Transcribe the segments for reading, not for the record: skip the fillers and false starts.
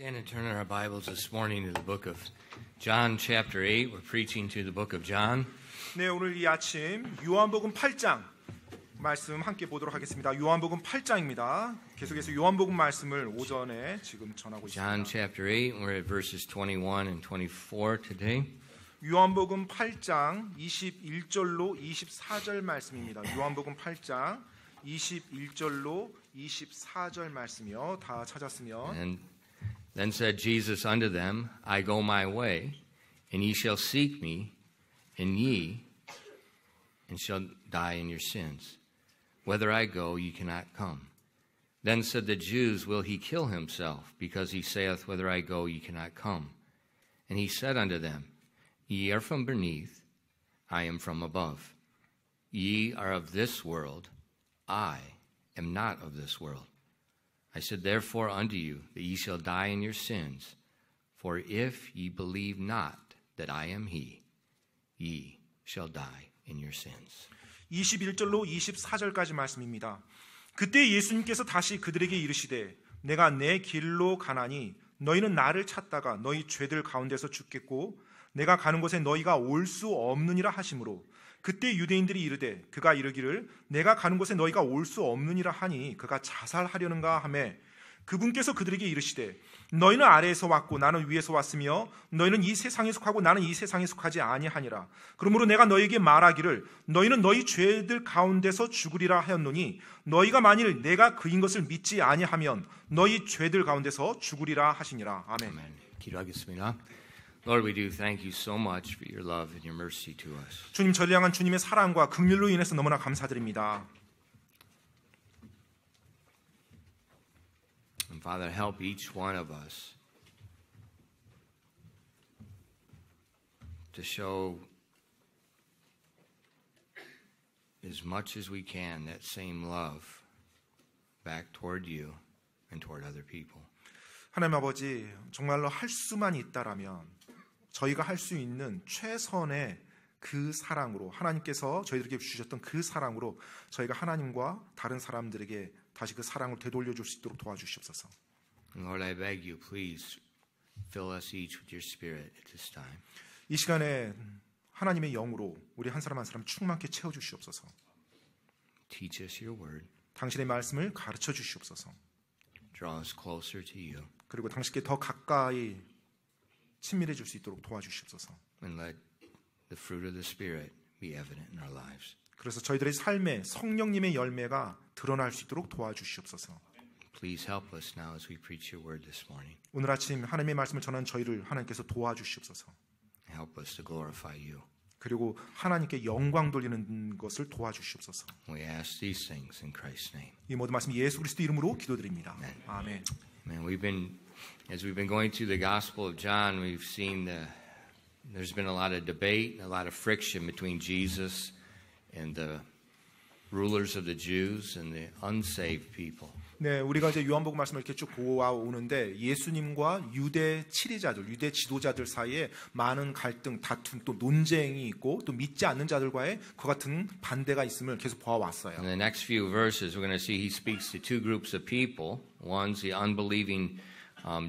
Stand and turn in our Bibles this morning to the book of John chapter 8. We're preaching to the book of John. 네, 오늘 이 아침 요한복음 8장 말씀 함께 보도록 하겠습니다. 요한복음 8장입니다. 계속해서 요한복음 말씀을 오전에 지금 전하고 John 있습니다. chapter 8, we're at verses 21 and 24 today. 요한복음 8장 21절로 24절 말씀입니다. 요한복음 8장 21절로 24절 말씀이요. 다 찾았으면 And then said Jesus unto them, I go my way, and ye shall seek me, and shall die in your sins. Whither I go, ye cannot come. Then said the Jews, Will he kill himself, because he saith, Whither I go, ye cannot come? And he said unto them, Ye are from beneath, I am from above. Ye are of this world, I am not of this world. I said therefore unto you, that ye shall die in your sins. For if ye believe not that I am he, ye shall die in your sins. 21절로 24절까지 말씀입니다. 그때 예수님께서 다시 그들에게 이르시되 내가 내 길로 가나니 너희는 나를 찾다가 너희 죄들 가운데서 죽겠고 내가 가는 곳에 너희가 올 수 없느니라 하시므로 그때 유대인들이 이르되 그가 이르기를 내가 가는 곳에 너희가 올 수 없느니라 하니 그가 자살하려는가 하매 그분께서 그들에게 이르시되 너희는 아래에서 왔고 나는 위에서 왔으며 너희는 이 세상에 속하고 나는 이 세상에 속하지 아니하니라. 그러므로 내가 너희에게 말하기를 너희는 너희 죄들 가운데서 죽으리라 하였노니 너희가 만일 내가 그인 것을 믿지 아니하면 너희 죄들 가운데서 죽으리라 하시니라. 아멘. Amen. 기도하겠습니다. Lord, we do thank you so much for your love and your mercy to us. 주님, 저를 향한 주님의 사랑과 긍휼로 인해서 너무나 감사드립니다. And Father, help each one of us to show as much as we can that same love back toward you and toward other people. 하나님 아버지, 정말로 할 수만 있다라면 저희가 할 수 있는 최선의 그 사랑으로 하나님께서 저희들에게 주셨던 그 사랑으로 저희가 하나님과 다른 사람들에게 다시 그 사랑을 되돌려 줄 수 있도록 도와주시옵소서. Lord, I beg you, please fill us each with your spirit at this time. 이 시간에 하나님의 영으로 우리 한 사람 한 사람 충만케 채워 주시옵소서. Teach us your word. 당신의 말씀을 가르쳐 주시옵소서. Draw us closer to you. 그리고 당신께 더 가까이 친밀해질 수 있도록 도와주시옵소서. And let the fruit of the Spirit be evident in our lives. 그래서 저희들의 삶에 성령님의 열매가 드러날 수 있도록 도와주시옵소서. Please help us now as we preach your word this morning. 오늘 아침 하나님의 말씀을 전하는 저희를 하나님께서 도와주시옵소서. Help us to glorify you. 그리고 하나님께 영광 돌리는 것을 도와주시옵소서. We ask these things in Christ's name. 이 모든 말씀 예수 그리스도 이름으로 기도드립니다. 아멘. Man, as we've been going through the Gospel of John, we've seen there's been a lot of debate, a lot of friction between Jesus and the rulers of the Jews and the unsaved people. 네, 우리가 이제 요한복음 말씀을 이렇게 쭉 보아오는데 예수님과 유대 치리자들, 유대 지도자들 사이에 많은 갈등, 다툼, 또 논쟁이 있고 또 믿지 않는 자들과의 그 같은 반대가 있음을 계속 보아왔어요. In the next few verses, we're going to see he speaks to two groups of people. One's the unbelieving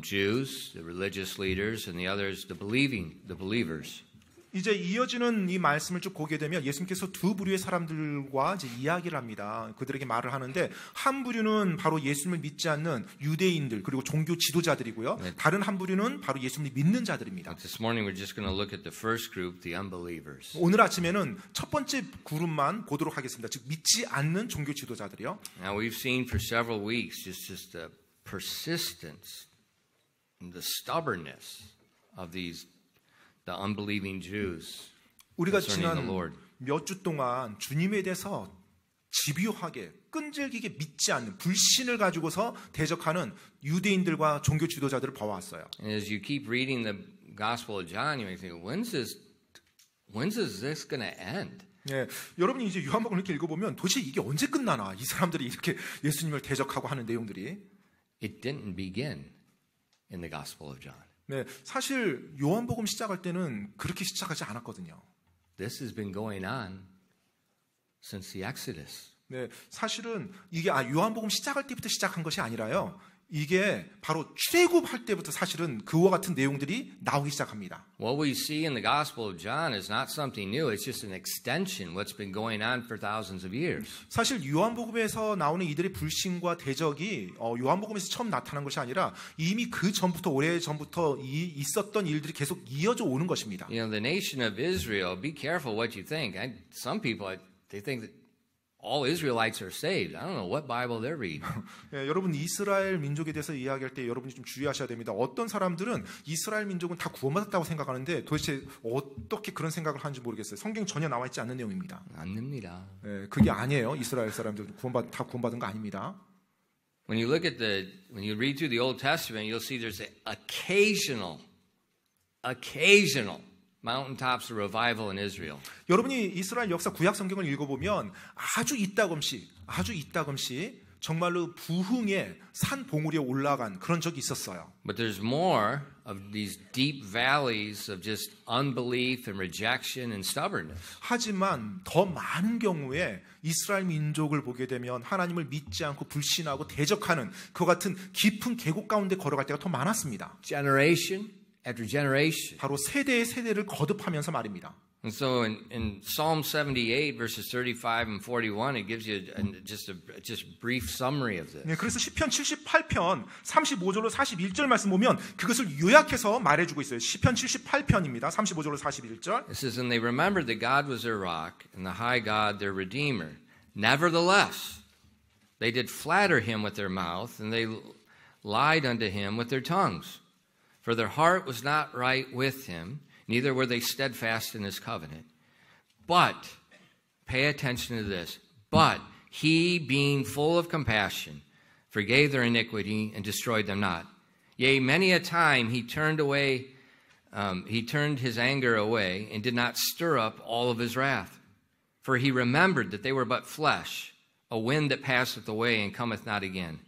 Jews, the religious leaders, and the others the believers. 이제 이어지는 이 말씀을 쭉 보게 되면 예수님께서 두 부류의 사람들과 이제 이야기를 합니다. 그들에게 말을 하는데 한 부류는 바로 예수님을 믿지 않는 유대인들 그리고 종교 지도자들이고요. 네. 다른 한 부류는 바로 예수님을 믿는 자들입니다. This morning we're just going to look at the first group, the unbelievers. 오늘 아침에는 첫 번째 그룹만 보도록 하겠습니다. 즉 믿지 않는 종교 지도자들이요. Now we've seen for several weeks just the persistence and the stubbornness of the unbelieving Jews 우리가 concerning the 지난 Lord. 몇 주 동안 주님에 대해서 집요하게 끈질기게 믿지 않는 불신을 가지고서 대적하는 유대인들과 종교 지도자들을 봐왔어요. And as you keep reading the Gospel of John, you may think, when's this going to end? 예, 여러분이 이제 요한복음을 이렇게 읽어보면 도대체 이게 언제 끝나나? 이 사람들이 이렇게 예수님을 대적하고 하는 내용들이. It didn't begin in the Gospel of John. 네, 사실 요한복음 시작할 때는 그렇게 시작하지 않았거든요. This has been going on since the Exodus. 네, 사실은 이게 요한복음 시작할 때부터 시작한 것이 아니라요. 이게 바로 출애굽할 때부터 사실은 그와 같은 내용들이 나오기 시작합니다. What we see in the Gospel of John is not something new. It's just an extension what's been going on for thousands of years. 사실 요한복음에서 나오는 이들의 불신과 대적이 요한복음에서 처음 나타난 것이 아니라 이미 그 전부터 오래 전부터 있었던 일들이 계속 이어져 오는 것입니다. You know, the nation of Israel, be careful what you think. Some people, they think that all Israelites are saved. I don't know what Bible they're reading. 예, 여러분 이스라엘 민족에 대해서 이야기할 때 여러분이 좀 주의하셔야 됩니다. 어떤 사람들은 이스라엘 민족은 다 구원받았다고 생각하는데 도대체 어떻게 그런 생각을 하는지 모르겠어요. 성경 전혀 나와 있지 않는 내용입니다. 안 됩니다. 예, 그게 아니에요. 이스라엘 사람들 다 구원받은 거 아닙니다. When you read through the Old Testament, you'll see there's occasional mountaintops of revival in Israel. 여러분이 이스라엘 역사 구약 성경을 읽어보면 아주 이따금씩 정말로 부흥의 산 봉우리에 올라간 그런 적이 있었어요. But there's more of these deep valleys of just unbelief and rejection and stubbornness. 하지만 더 많은 경우에 이스라엘 민족을 보게 되면 하나님을 믿지 않고 불신하고 대적하는 그 같은 깊은 계곡 가운데 걸어갈 때가 더 많았습니다. Generation after generation. 바로 세대의 세대를 거듭하면서 말입니다. And so in Psalm 78 verses 35 and 41 it gives you just a brief summary of this. 네, 그래서 시편 78편 35절로 41절 말씀 보면 그것을 요약해서 말해주고 있어요. 시편 78편입니다. 35절로 41절. It says, "And they remembered that God was their rock and the high God their redeemer. Nevertheless, they did flatter him with their mouth and they lied unto him with their tongues. For their heart was not right with him, neither were they steadfast in his covenant. But," pay attention to this, "but he, being full of compassion, forgave their iniquity and destroyed them not. Yea, many a time he turned his anger away and did not stir up all of his wrath. For he remembered that they were but flesh, a wind that passeth away and cometh not again.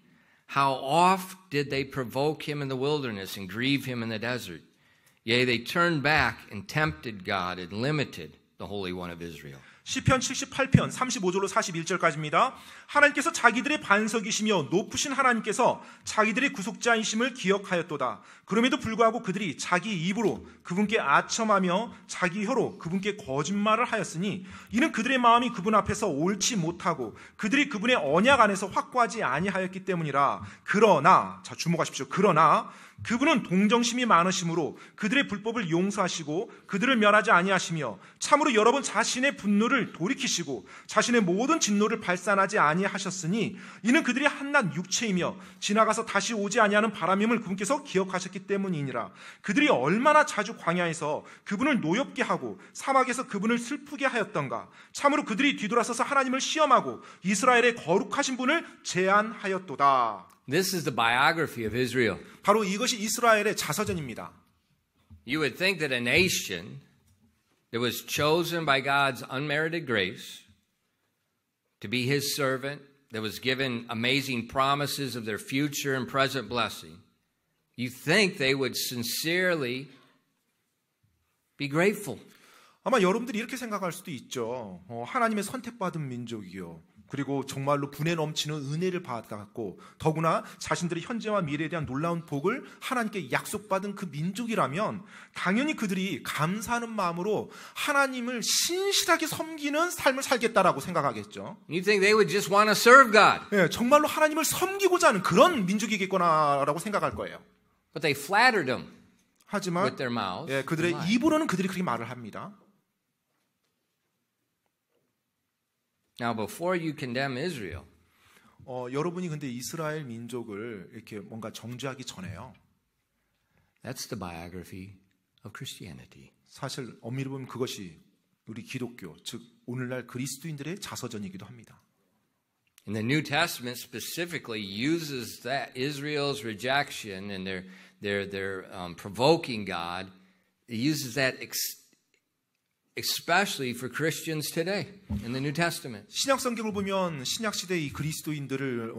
How oft did they provoke him in the wilderness and grieve him in the desert? Yea, they turned back and tempted God and limited the Holy One of Israel." 시편 78편 35절로 41절까지입니다. 하나님께서 자기들의 반석이시며 높으신 하나님께서 자기들의 구속자이심을 기억하였도다. 그럼에도 불구하고 그들이 자기 입으로 그분께 아첨하며 자기 혀로 그분께 거짓말을 하였으니 이는 그들의 마음이 그분 앞에서 옳지 못하고 그들이 그분의 언약 안에서 확고하지 아니하였기 때문이라. 그러나, 자 주목하십시오. 그러나 그분은 동정심이 많으심으로 그들의 불법을 용서하시고 그들을 멸하지 아니하시며 참으로 여러 번 자신의 분노를 돌이키시고 자신의 모든 진노를 발산하지 아니하셨으니 이는 그들이 한낱 육체이며 지나가서 다시 오지 아니하는 바람임을 그분께서 기억하셨기 때문이니라. 그들이 얼마나 자주 광야에서 그분을 노엽게 하고 사막에서 그분을 슬프게 하였던가. 참으로 그들이 뒤돌아서서 하나님을 시험하고 이스라엘의 거룩하신 분을 제안하였도다. This is the biography of Israel. 바로 이것이 이스라엘의 자서전입니다. You would think that a nation that was chosen by God's unmerited grace to be his servant, that was given amazing promises of their future and present blessing, you think they would sincerely be grateful. 아마 여러분들이 이렇게 생각할 수도 있죠. 하나님의 선택받은 민족이요. 그리고 정말로 분에 넘치는 은혜를 받았고 더구나 자신들의 현재와 미래에 대한 놀라운 복을 하나님께 약속받은 그 민족이라면 당연히 그들이 감사하는 마음으로 하나님을 신실하게 섬기는 삶을 살겠다라고 생각하겠죠. You think they would just want to serve God. 네, 정말로 하나님을 섬기고자 하는 그런 민족이겠구나라고 생각할 거예요. But they flattered him 하지만 with their mouths. 예, 그들의 입으로는 그들이 그렇게 말을 합니다. Now, before you condemn Israel, 여러분이 근데 이스라엘 민족을 이렇게 뭔가 정죄하기 전에요. that's the biography of Christianity. 사실 엄밀히 보면 그것이 우리 기독교, 즉 오늘날 그리스도인들의 자서전이기도 합니다. And the New Testament specifically uses that Israel's rejection and their provoking God. It uses that especially for Christians today in the New Testament. 신약 성경을 보면 신약 시대의 그리스도인들을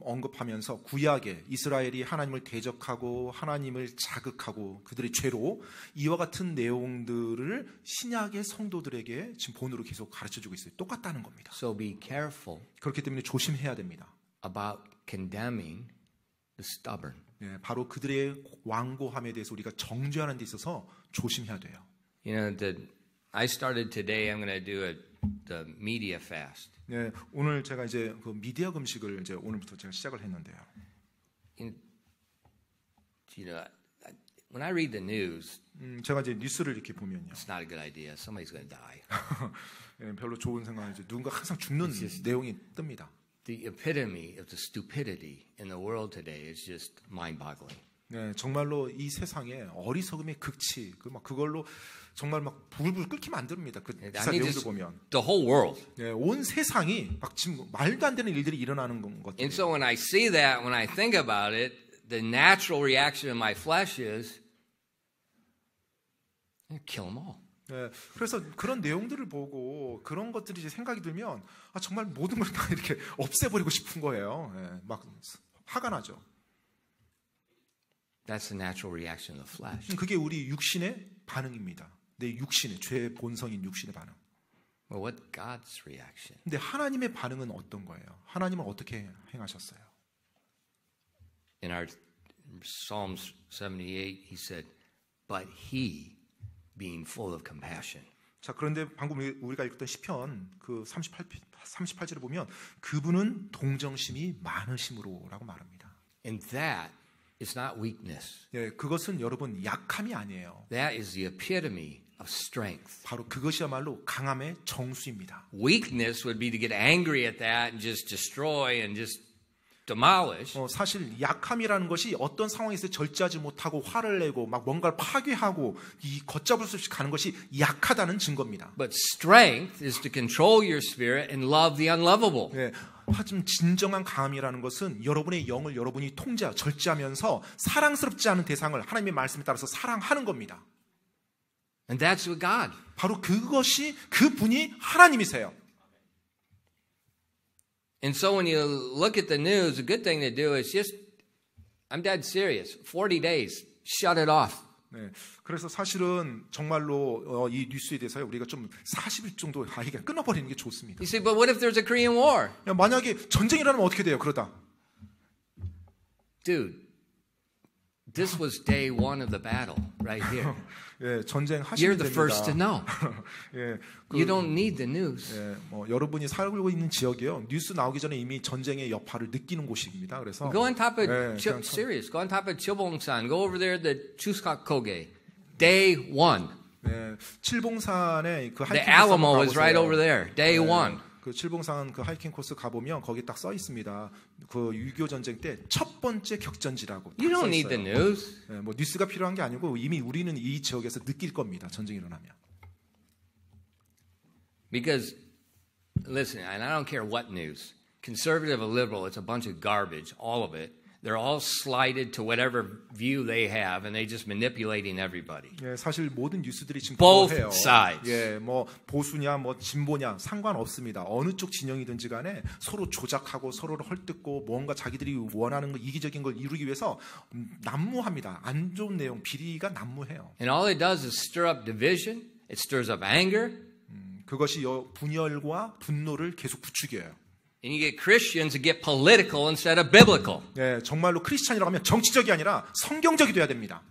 언급하면서 구약에 이스라엘이 하나님을 대적하고 하나님을 자극하고 그들의 죄로 이와 같은 내용들을 신약의 성도들에게 지금 본으로 계속 가르쳐주고 있어요. 똑같다는 겁니다. So be careful 그렇기 때문에 조심해야 됩니다. about condemning the stubborn. 예, 바로 그들의 완고함에 대해서 우리가 정죄하는 데 있어서 조심해야 돼요. You know, I started today. I'm going to do the media fast. 예, 오늘 제가 이제 그 미디어 금식을 이제 오늘부터 제가 시작을 했는데요. You know, when I read the news, 제가 이제 뉴스를 이렇게 보면요. it's not a good idea. Somebody's going to die. 예, 별로 좋은 생각이죠. 누군가 항상 죽는 내용이 뜨니다. The epitome of the stupidity in the world today is just mind-boggling. 네, 정말로 이 세상에 어리석음의 극치, 그걸로 정말 막 불불 끓게 만듭니다. 그 기사 내용들 보면 the whole world. 네, 온 세상이 막 지금 말도 안 되는 일들이 일어나는 것들. And so when I see that, when I think about it, the natural reaction of my flesh is, kill them all. 네, 그래서 그런 내용들을 보고 그런 것들이 이제 생각이 들면 정말 모든 걸 다 이렇게 없애버리고 싶은 거예요. 네, 막 화가 나죠. That's the natural reaction of the flesh. 그게 우리 육신의 반응입니다. 내 육신의 죄 본성인 육신의 반응. Well, what God's reaction? 근데 하나님의 반응은 어떤 거예요? 하나님은 어떻게 행하셨어요? In our Psalms 78, he said, "But he, being full of compassion." 자, 그런데 방금 우리가 읽었던 시편 그 38절에 보면 그분은 동정심이 많으심으로라고 말합니다. And that is not weakness. 예, 그것은 여러분 약함이 아니에요. That is the epitome of strength. 바로 그것이야말로 강함의 정수입니다. Weakness would be to get angry at that and just destroy and just demolish. 사실 약함이라는 것이 어떤 상황에서 절제하지 못하고 화를 내고 막 뭔가를 파괴하고 이 걷잡을 수 없이 가는 것이 약하다는 증거입니다. But strength is to control your spirit and love the unlovable. 예, 하지만 진정한 강함이라는 것은 여러분의 영을 여러분이 절제하면서 사랑스럽지 않은 대상을 하나님의 말씀에 따라서 사랑하는 겁니다. And that's what God. 바로 그것이 그분이 하나님이세요. And so when you look at the news, a good thing to do is just, I'm dead serious, 40 days, shut it off. 네, 그래서 사실은 정말로 이 뉴스에 대해서 우리가 좀 40일 정도 아이가 끊어버리는 게 좋습니다. You say, but what if there's a Korean War? 만약에 전쟁이 일어나면 어떻게 돼요? 그러다. Dude, this was day one of the battle right here. 예, 전쟁 You're 하시면 the 됩니다. first to know. 예, You don't need the news. 예, 여러분이 살고 있는 지역이요. 뉴스 나오기 전에 이미 전쟁의 여파를 느끼는 곳입니다. 그래서 Go on top of 그냥 serious. Go on top of Chilbongsan. Go over there to Chuskak-Koge. Day one. 예, 칠봉산에 그 The 하이킹 Alamo 코스 is right over 가보세요. there. Day one. 그 칠봉산 그 하이킹 코스 가보면 거기 딱 써 있습니다. 그 6.25 전쟁 때 첫 번째 격전지라고. You don't need the news. 예, 뭐 뉴스가 필요한 게 아니고 이미 우리는 이 지역에서 느낄 겁니다. 전쟁이 일어나면. Because, listen, and I don't care what news, conservative or liberal, it's a bunch of garbage, all of it. They're all slighted to whatever view they have, and they're just manipulating everybody. 예, 사실 모든 뉴스들이 지금 Both 그거예요. sides. 예, 뭐 보수냐, 뭐 진보냐 상관없습니다. 어느 쪽 진영이든지 간에 서로 조작하고 서로를 헐뜯고 뭔가 자기들이 원하는 거 이기적인 걸 이루기 위해서 난무합니다. 안 좋은 내용, 비리가 난무해요. And all it does is stir up division. It stirs up anger. 그것이 분열과 분노를 계속 부추겨요. And you get Christians to get political instead of biblical. 예, 정말로 크리스찬이라고 하면 정치적이 아니라 성경적이 돼야 됩니다.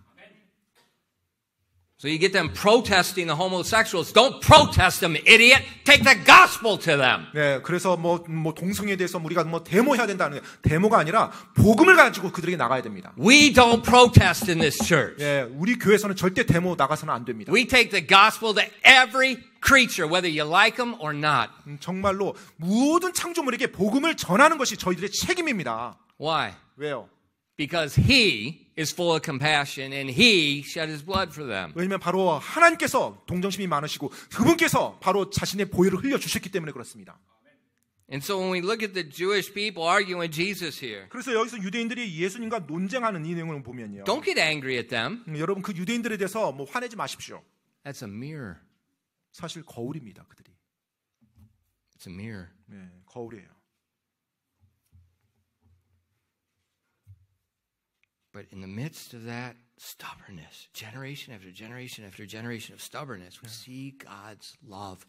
So you get them protesting the homosexuals. Don't protest them, idiot. Take the gospel to them. 네, 그래서 뭐 동성애에 대해서 우리가 뭐 데모해야 된다는 데모가 아니라 복음을 가지고 그들에게 나가야 됩니다. We don't protest in this church. 예, 우리 교회에서는 절대 데모 나가서는 안 됩니다. We take the gospel to every creature, whether you like them or not. 정말로 모든 창조물에게 복음을 전하는 것이 저희들의 책임입니다. Why? 왜요? Because he is full of compassion and he shed his blood for them. 왜냐하면 바로 하나님께서 동정심이 많으시고 그분께서 바로 자신의 보혈을 흘려주셨기 때문에 그렇습니다. And so when we look at the Jewish people arguing with Jesus here, 그래서 여기서 유대인들이 예수님과 논쟁하는 이 내용을 보면요. don't get angry at them. 여러분 그 유대인들에 대해서 뭐 화내지 마십시오. That's a mirror. 사실 거울입니다. 그들이. It's a mirror. 네, 거울이에요. But in the midst of that stubbornness, generation after generation after generation of stubbornness, we see God's love.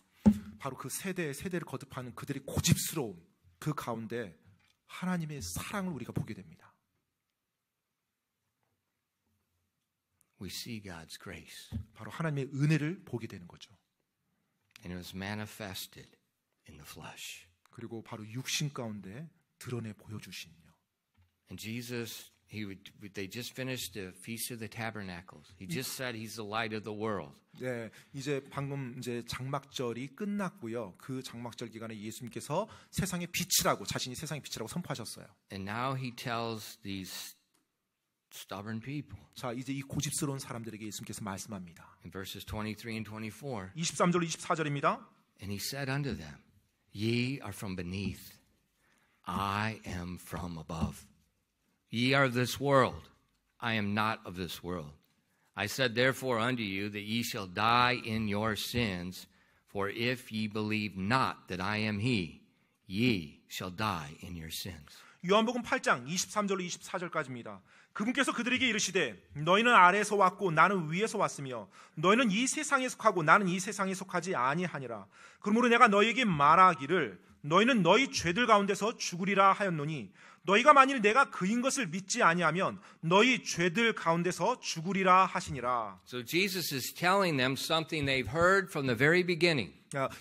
바로 그 세대를 거듭하는 그들의 고집스러움 그 가운데 하나님의 사랑을 우리가 보게 됩니다. we see God's grace. 바로 하나님의 은혜를 보게 되는 거죠. And it was manifested in the flesh. 그리고 바로 육신 가운데 드러내 보여주시니요. And Jesus, they just finished the Feast of the Tabernacles. He just said he's the light of the world. 네, 이제 방금 이제 장막절이 끝났고요. 그 장막절 기간에 예수님께서 세상의 빛이라고 자신이 세상의 빛이라고 선포하셨어요. And now he tells these stubborn people. 자, 이제 이 고집스러운 사람들에게 예수님께서 말씀합니다. In verses 23 and 24. 23절 24절입니다. And he said unto them, Ye are from beneath, I am from above. Ye are of this world, I am not of this world. I said therefore unto you that ye shall die in your sins, for if ye believe not that I am he, ye shall die in your sins. 요한복음 8장 23절로 24절까지입니다. 그분께서 그들에게 이르시되 너희는 아래에서 왔고 나는 위에서 왔으며 너희는 이 세상에 속하고 나는 이 세상에 속하지 아니하니라. 그러므로 내가 너희에게 말하기를 너희는 너희 죄들 가운데서 죽으리라 하였노니 너희가 만일 내가 그인 것을 믿지 아니하면 너희 죄들 가운데서 죽으리라 하시니라. So Jesus is telling them something they've heard from the very beginning.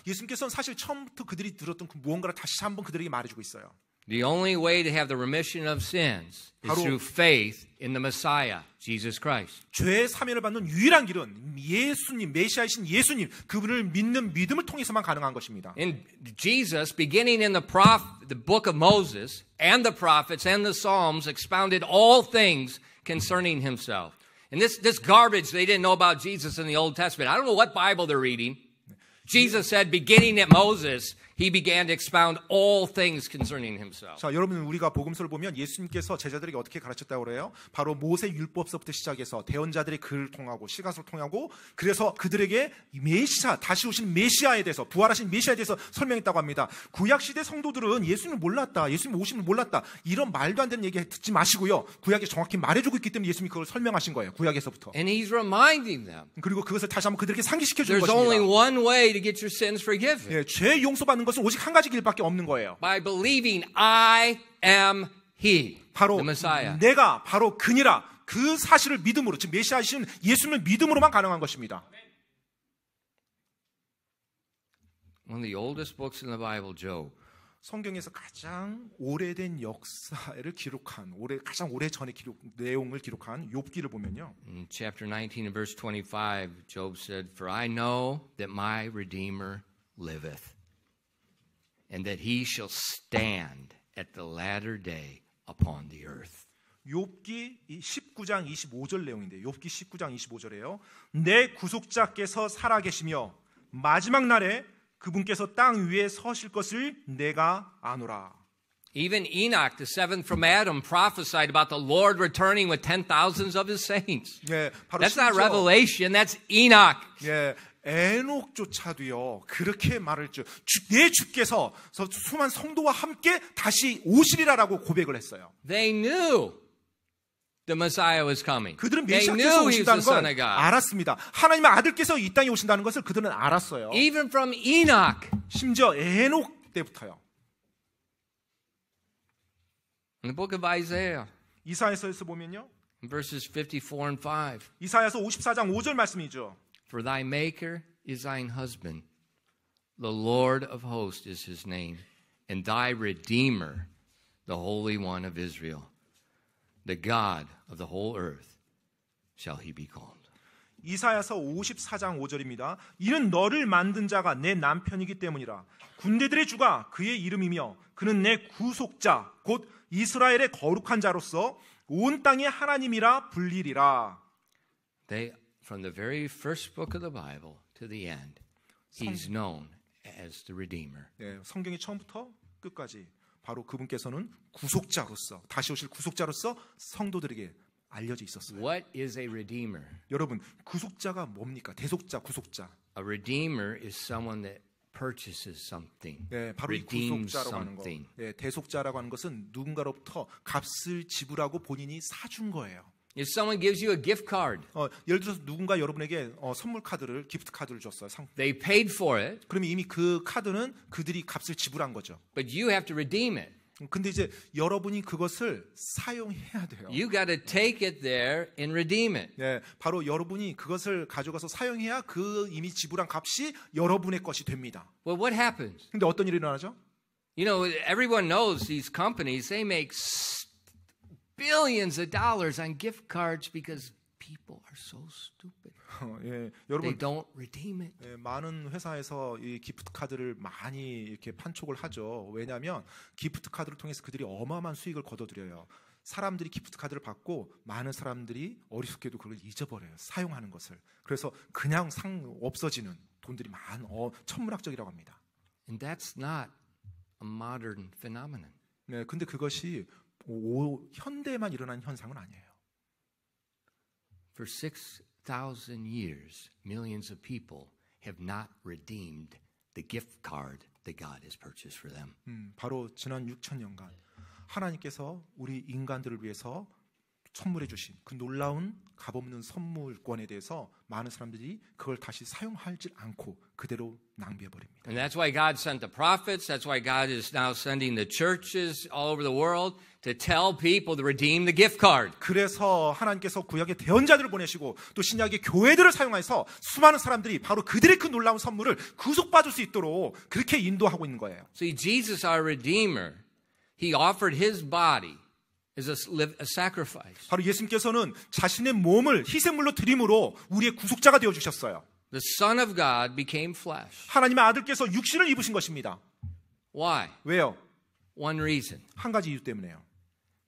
예수님께서는 사실 처음부터 그들이 들었던 그 무언가를 다시 한번 그들에게 말해주고 있어요. The only way to have the remission of sins is through faith in the Messiah, Jesus Christ. 죄의 사면을 받는 유일한 길은 예수님, 메시아이신 예수님, 그분을 믿는 믿음을 통해서만 가능한 것입니다. In Jesus, beginning in the book of Moses, and the prophets and the Psalms, expounded all things concerning himself. And this garbage they didn't know about Jesus in the Old Testament. I don't know what Bible they're reading. Jesus said, beginning at Moses, he began to expound all things concerning himself. 자, 여러분 우리가 복음서를 보면 예수님께서 제자들에게 어떻게 가르쳤다고 그래요? 바로 모세 율법서부터 시작해서 대언자들의 글을 통하고 시가서를 통하고 그래서 그들에게 메시아, 다시 오신 메시아에 대해서 부활하신 메시아에 대해서 설명했다고 합니다. 구약 시대 성도들은 예수님을 몰랐다. 예수님 오심을 몰랐다. 이런 말도 안 되는 얘기 듣지 마시고요. 구약에 정확히 말해주고 있기 때문에 예수님이 그걸 설명하신 거예요. 구약에서부터. And he's reminding them. 그리고 그것을 다시 한번 그들에게 상기시켜 주는 There's 것입니다. only one way to get your sins forgiven. 예, 죄 용서받는 것은 오직 한 가지 길밖에 없는 거예요. By believing I am he, 바로 the Messiah. 내가 바로 그니라 그 사실을 믿음으로 즉 메시아이신 예수님을 믿음으로만 가능한 것입니다. One of the oldest books in the Bible, Job. 성경에서 가장 오래된 역사를 기록한 가장 오래전에 내용을 기록한 욥기를 보면요. In chapter 19 and verse 25, Job said, For I know that my Redeemer liveth, and that he shall stand at the latter day upon the earth. 욥기 19장 25절 내용인데 욥기 19장 25절에요. 내 구속자께서 살아계시며 마지막 날에 그분께서 땅 위에 서실 것을 내가 아노라. Even Enoch, the seventh from Adam, prophesied about the Lord returning with 10,000s of his saints. 예, 바로 That's not Revelation, that's Enoch. 예, 에녹조차도요 그렇게 말을 내 주께서 수많은 성도와 함께 다시 오시리라라고 고백을 했어요. They knew the Messiah was coming. 그들은 They 메시아께서 knew he was the 오신다는 Son 걸 of God. 알았습니다. 하나님의 아들께서 이 땅에 오신다는 것을 그들은 알았어요. Even from Enoch. 심지어 에녹 때부터요. In the book of Isaiah, 이사야서에서 보면요. verses 54 and 5. 이사야서 54장 5절 말씀이죠. For thy maker is thine husband, the Lord of hosts is his name, and thy Redeemer, the Holy One of Israel, the God of the whole earth, shall he be called. 이사야서 54장 5절입니다. 이는 너를 만든 자가 내 남편이기 때문이라. 군대들의 주가 그의 이름이며 그는 내 구속자 곧 이스라엘의 거룩한 자로서 온 땅의 하나님이라 불리리라. From the very first book of the Bible to the end, he's known as the Redeemer. 네, 성경의 처음부터 끝까지 바로 그분께서는 구속자로서 다시 오실 구속자로서 성도들에게 알려져 있었어요. What is a Redeemer? 여러분, 구속자가 뭡니까? 대속자, 구속자. A Redeemer is someone that purchases something, 네, 바로 이 redeems 구속자라고 하는 거. something. 네, 대속자라고 하는 것은 누군가로부터 값을 지불하고 본인이 사준 거예요. If someone gives you a gift card, 예를 들어서 누군가 여러분에게 선물 카드를 기프트 카드를 줬어요. they paid for it, 그러면 이미 그 카드는 그들이 값을 지불한 거죠. but you have to redeem it. 근데 이제 여러분이 그것을 사용해야 돼요. You got to take it there and redeem it. 네, 바로 여러분이 그것을 가져가서 사용해야 그 이미 지불한 값이 여러분의 것이 됩니다. Well, what happens? 근데 어떤 일이 일어나죠? You know, everyone knows these companies, they make billions of dollars on gift cards because people are so stupid. 예, They 여러분 don't redeem it. 예, 많은 회사에서 이 기프트 카드를 많이 이렇게 판촉을 하죠. 왜냐하면 기프트 카드를 통해서 그들이 어마어마한 수익을 거둬들여요. 사람들이 기프트 카드를 받고 많은 사람들이 어리숙게도 그걸 잊어버려요. 사용하는 것을. 그래서 그냥 없어지는 돈들이 천문학적이라고 합니다. And that's not a modern phenomenon. 네, 근데 그것이 현대에만 일어난 현상은 아니에요. For 6,000 years, millions of people have not redeemed the gift card that God has purchased for them. 바로 지난 6,000년간 하나님께서 우리 인간들을 위해서 선물해 주신 그 놀라운 값없는 선물권에 대해서 많은 사람들이 그걸 다시 사용하지 않고 그대로 낭비해 버립니다. And that's why God sent the prophets. That's why God is now sending the churches all over the world to tell people to redeem the gift card. 그래서 하나님께서 구약의 대언자들을 보내시고 또 신약의 교회들을 사용해서 수많은 사람들이 바로 그들의 그 놀라운 선물을 구속받을 수 있도록 그렇게 인도하고 있는 거예요. See, Jesus, our Redeemer, He offered His body as a sacrifice. 바로 예수님께서는 자신의 몸을 희생물로 드림으로 우리의 구속자가 되어 주셨어요. The Son of God became flesh. 하나님의 아들께서 육신을 입으신 것입니다. Why? 왜요? One reason. 한 가지 이유 때문에요.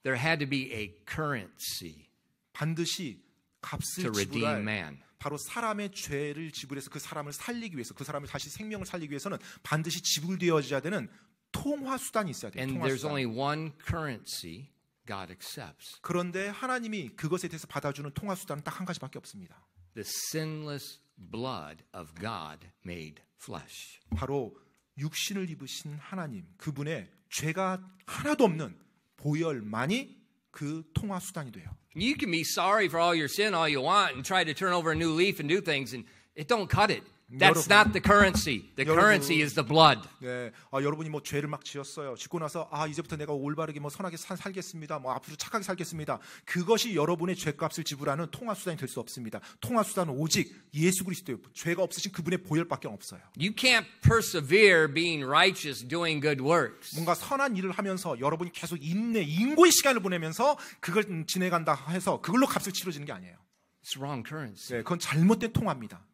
There had to be a currency 반드시 값을 to redeem 지불할 man. 바로 사람의 죄를 지불해서 그 사람을 살리기 위해서 그 사람을 다시 생명을 살리기 위해서는 반드시 지불되어져야 되는 통화 수단이 있어야 돼요. And 통화 there's 수단. only one currency God accepts. 그런데 하나님이 그것에 대해서 받아주는 통화 수단은 딱 한 가지밖에 없습니다. The sinless blood of God made flesh. 바로 육신을 입으신 하나님, 그분의 죄가 하나도 없는 보혈만이 그 통화 수단이 돼요. You can be sorry for all your sin all you want and try to turn over a new leaf and do things, and it don't cut it. That's not the currency. The currency is the blood. 네, 여러분이 뭐 죄를 막 지었어요. 짓고 나서 이제부터 내가 올바르게 뭐 선하게 살겠습니다. 뭐 앞으로 착하게 살겠습니다. 그것이 여러분의 죄값을 지불하는 통화 수단이 될 수 없습니다. 통화 수단은 오직 예수 그리스도의 죄가 없으신 그분의 보혈밖에 없어요. You can't persevere being righteous, doing good works. 뭔가 선한 일을 하면서 여러분이 계속 인고의 시간을 보내면서 그걸 지내간다 해서 그걸로 값을 치러지는 게 아니에요. It's wrong currency. 네, 그건 잘못된 통화입니다.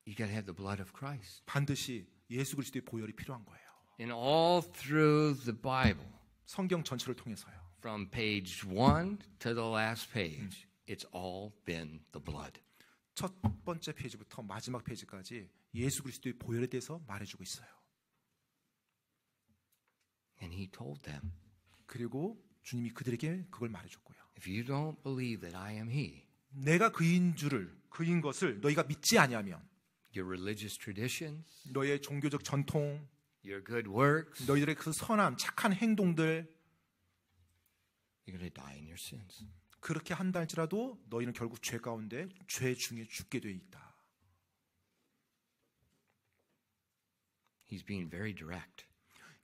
You got to have the blood of Christ. 반드시 예수 그리스도의 보혈이 필요한 거예요. And all through the Bible, 성경 전체를 통해서요. from page 1 to the last page, it's all been the blood. 첫 번째 페이지부터 마지막 페이지까지 예수 그리스도의 보혈에 대해서 말해주고 있어요. And he told them, 그리고 주님이 그들에게 그걸 말해줬고요. if you don't believe that I am he, 내가 그인 것을 너희가 믿지 아니하면 your religious traditions, 너의 종교적 전통, your good works, 너희들의 그 선한 착한 행동들 you're going to die in your sins. 그렇게 한다 할지라도 너희는 결국 죄 가운데 죄 중에 죽게 돼 있다. He's being very direct.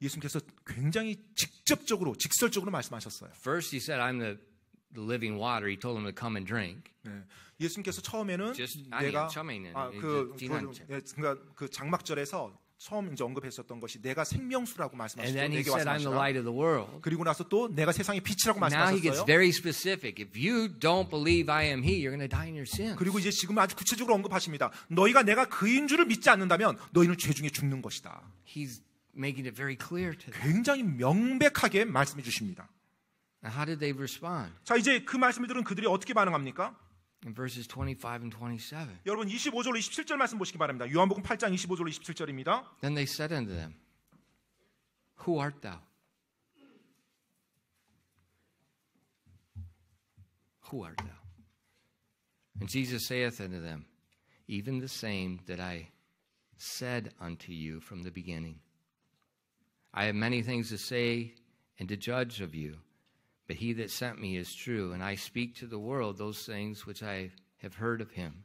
예수님께서 굉장히 직설적으로 말씀하셨어요. First he said, I'm the living water. He told them to come and drink. 네. 예수님께서 처음에는 처음에는 그러니까 그 장막절에서 처음 이제 언급했었던 것이 내가 생명수라고 And then he 말씀하셨고 said, I'm the light of the world. 그리고 나서 또 내가 세상의 빛이라고 Now he gets 말씀하셨어요. very specific. If you don't believe I am he, you're going to die in your sins. 그리고 이제 지금 아주 구체적으로 언급하십니다. 너희가 내가 그인 줄을 믿지 않는다면 너희는 죄 중에 죽는 것이다. He's making it very clear to them. 굉장히 명백하게 말씀해 주십니다. Now, how did they respond? 자, 이제 그 말씀을 들은 그들이 어떻게 반응합니까? In verses 25 and 27. 여러분 25절로 27절 말씀 보시기 바랍니다. 요한복음 8장 25절로 27절입니다. Then they said unto them, Who art thou? Who art thou? And Jesus saith unto them, Even the same that I said unto you from the beginning. I have many things to say and to judge of you, but he that sent me is true, and I speak to the world those things which I have heard of him.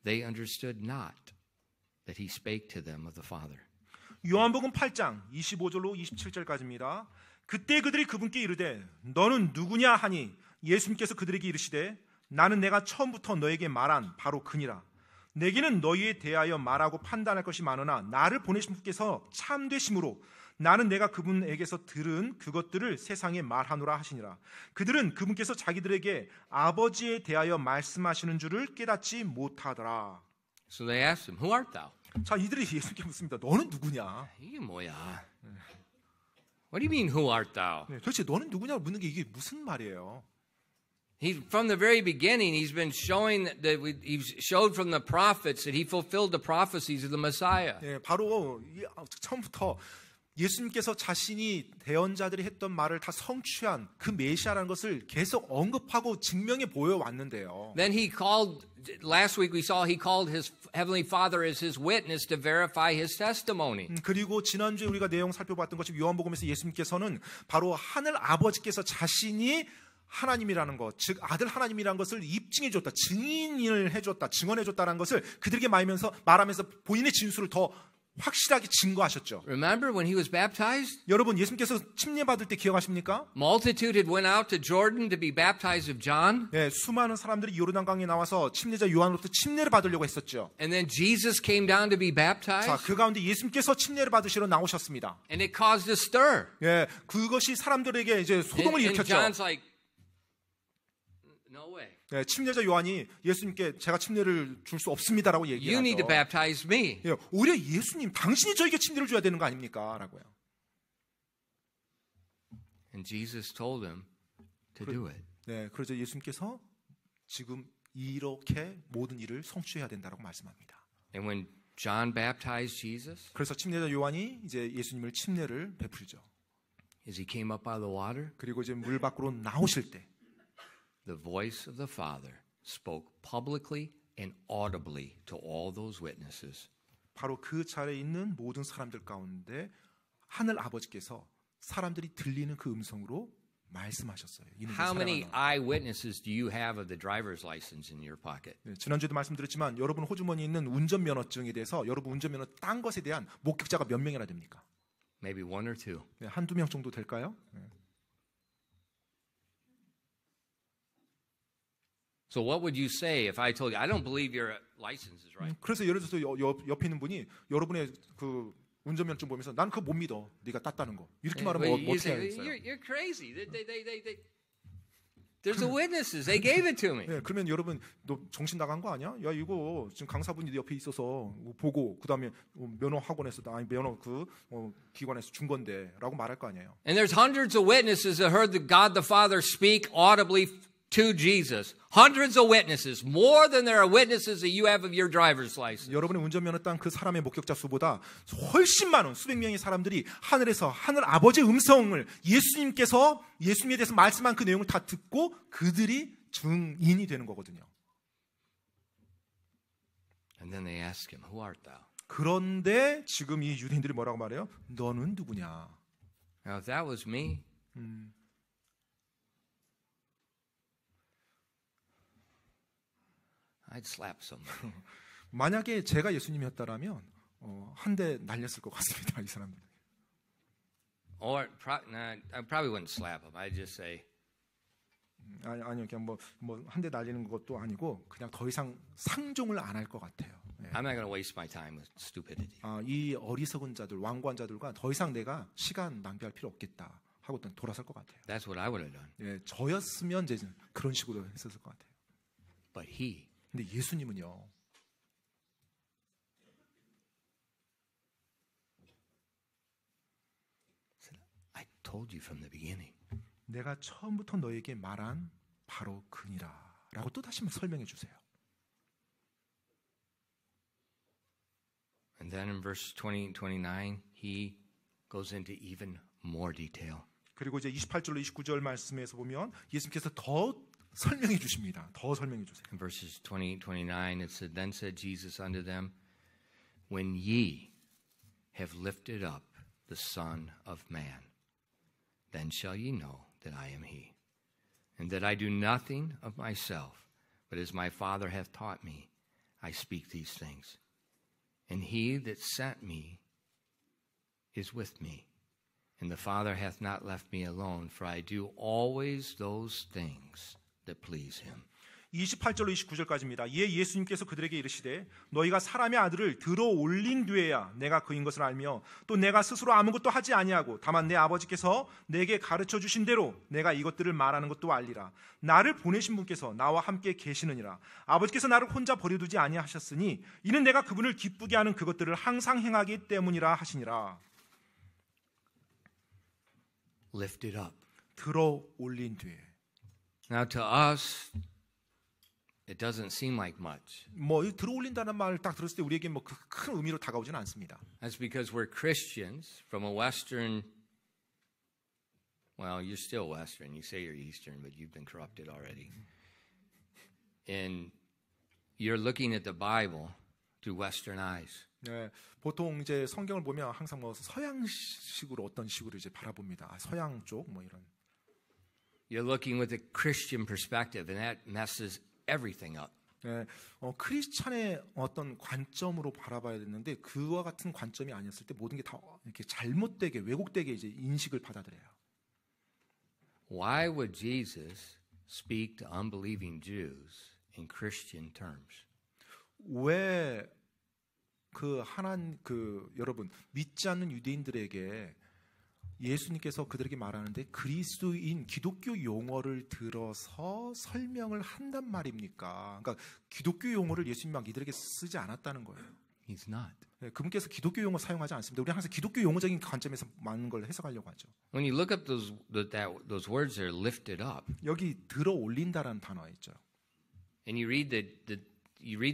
They understood not that he spake to them of the Father. 요한복음 8장 25절로 27절까지입니다. 그때 그들이 그분께 이르되 너는 누구냐 하니 예수님께서 그들에게 이르시되 나는 내가 처음부터 너에게 말한 바로 그니라. 내게는 너희에 대하여 말하고 판단할 것이 많으나 나를 보내신 분께서 참되심으로 나는 내가 그분에게서 들은 그것들을 세상에 말하노라 하시니라. 그들은 그분께서 자기들에게 아버지에 대하여 말씀하시는 줄을 깨닫지 못하더라. So they asked him, Who art thou? 자, 이들이 예수님께 묻습니다. 너는 누구냐? 이게 뭐야? What do you mean, who art thou? 네, 도대체 너는 누구냐고 묻는 게 이게 무슨 말이에요? From the very beginning, he's been showing that he showed from the prophets that he fulfilled the prophecies of the Messiah. 네, 바로 처음부터 예수님께서 자신이 대언자들이 했던 말을 다 성취한 그 메시아라는 것을 계속 언급하고 증명해 보여왔는데요. Then he called, last week we saw he called his heavenly Father as his witness to verify his testimony. 그리고 지난주에 우리가 내용 살펴봤던 것이 요한복음에서 예수님께서는 바로 하늘 아버지께서 자신이 하나님이라는 것, 즉 아들 하나님이라는 것을 입증해 줬다, 증인을 해줬다, 증언해 줬다는 것을 그들에게 말하면서 본인의 진술을 더 확실하게 증거하셨죠. Remember when he was baptized? 여러분 예수님께서 침례 받을 때 기억하십니까? Multitude had went out to Jordan to be baptized of John. 네, 수많은 사람들이 요르단강에 나와서 침례자 요한으로부터 침례를 받으려고 했었죠. And then Jesus came down to be baptized. 자, 그 가운데 예수님께서 침례를 받으시러 나오셨습니다. And it caused a stir. 예, 그것이 사람들에게 이제 소동을 And 일으켰죠. John's like, no way. 예, 침례자 요한이 예수님께 제가 침례를 줄 수 없습니다라고 You need to 얘기하죠. baptize me. 예, 오히려 예수님, 당신이 저에게 침례를 줘야 되는 거 아닙니까? 라고요. And Jesus told him to do it. 네, 그래서 예수님께서 지금 이렇게 모든 일을 성취해야 된다라고 말씀합니다. And when John baptized Jesus, 그래서 침례자 요한이 이제 예수님을 침례를 베풀죠. as he came up out of the water, 그리고 이제 물 밖으로 나오실 때 the voice of the Father spoke publicly and audibly to all those witnesses. 바로 그 자리에 있는 모든 사람들 가운데 하늘 아버지께서 사람들이 들리는 그 음성으로 말씀하셨어요. How many eyewitnesses do you have of the driver's license in your pocket? 네, 지난주에도 말씀드렸지만 여러분 호주머니에 있는 운전면허증에 대해서 여러분 운전면허 딴 것에 대한 목격자가 몇 명이나 됩니까? Maybe one or two. 네, 한두 명 정도 될까요? 네. So what would you say if I told you, I don't believe your license is right? 그래서 예를 들어서 옆에 있는 분이 여러분의 그 운전면허증 보면서 난 그거 못 믿어. 네가 땄다는 거. 이렇게 말하면 You 어떻게 say, 하겠어요? you're crazy. There's the witnesses. They gave it to me. 네, 그러면 여러분 너 정신 나간 거 아니야? 야 이거 지금 강사분이 옆에 있어서 보고 그다음에 면허 학원에서 아니 면허 기관에서 준 건데라고 말할 거 아니에요. And there's hundreds of witnesses that heard God the Father speak audibly to Jesus. Hundreds of witnesses, more than there are witnesses that you have of your driver's license. 여러분의 운전면허 딴 그 사람의 목격자 수보다 훨씬 많은 수백 명의 사람들이 하늘에서 하늘 아버지의 음성을 예수님에 대해서 말씀한 그 내용을 다 듣고 그들이 증인이 되는 거거든요. And then they ask him, Who art thou? 그런데 지금 이 유대인들이 뭐라고 말해요? 너는 누구냐? Now, if that was me, I'd slap somebody. 만약에 제가 예수님이었다라면 한 대 날렸을 것 같습니다. 이 사람들. Or I probably wouldn't slap him. I'd just say, 아니요, 그냥 뭐 한 대 날리는 것도 아니고 그냥 더 이상 상종을 안 할 것 같아요. 네. I'm not going to waste my time with stupidity. 이 어리석은 자들, 완고한 자들과 더 이상 내가 시간 낭비할 필요 없겠다 하고 돌아설 것 같아요. That's what I would have done. 예, 저였으면 이제 그런 식으로 했었을 것 같아요. But he, 근데 예수님은요. I told you from the beginning. 내가 처음부터 너에게 말한 바로 그니라라고 또 다시 설명해 주세요. And then in verse 20 and 29, he goes into even more detail. 그리고 이제 28절로 29절 말씀에서 보면 예수님께서 더 설명해 주십니다. 더 설명해 주세요. In verses 20 and 29, it said, Then said Jesus unto them, When ye have lifted up the Son of Man, then shall ye know that I am he, and that I do nothing of myself, but as my Father hath taught me, I speak these things. And he that sent me is with me, and the Father hath not left me alone, for I do always those things that please him. 28절로 29절까지입니다. 이에 예수님께서 그들에게 이르시되 너희가 사람의 아들을 들어 올린 뒤에야 내가 그인 것을 알며 또 내가 스스로 아무것도 하지 아니하고 다만 내 아버지께서 내게 가르쳐 주신 대로 내가 이것들을 말하는 것도 알리라. 나를 보내신 분께서 나와 함께 계시느니라. 아버지께서 나를 혼자 버려두지 아니하셨으니 이는 내가 그분을 기쁘게 하는 그것들을 항상 행하기 때문이라 하시니라. Lifted up. 들어 올린 뒤에. Now to us, it doesn't seem like much. 뭐 들어 올린다는 말을 딱 들었을 때 우리에게 뭐 큰 의미로 다가오지는 않습니다. That's because we're Christians from a Western. Well, you're still Western. You say you're Eastern, but you've been corrupted already. And you're looking at the Bible through Western eyes. 네, 보통 이제 성경을 보면 항상 뭐 서양식으로 어떤 식으로 이제 바라봅니다. 서양 쪽 뭐 이런. You're looking with a Christian perspective, and that messes everything up. 네, 크리스찬의 어떤 관점으로 바라봐야 되는데 그와 같은 관점이 아니었을 때 모든 게 다 이렇게 잘못되게 왜곡되게 이제 인식을 받아들여요. Why would Jesus speak to unbelieving Jews in Christian terms? 왜 여러분 믿지 않는 유대인들에게 예수님께서 그들에게 말하는데 그리스도인 기독교 용어를 들어서 설명을 한단 말입니까? 그러니까 기독교 용어를 예수님이 막 이들에게 쓰지 않았다는 거예요. He's not. 네, 그분께서 기독교 용어 사용하지 않습니다. 우리 항상 기독교 용어적인 관점에서 많은 걸 해석하려고 하죠. When you look up those words, they're lifted up. 여기 들어 올린다라는 단어 있죠. And you read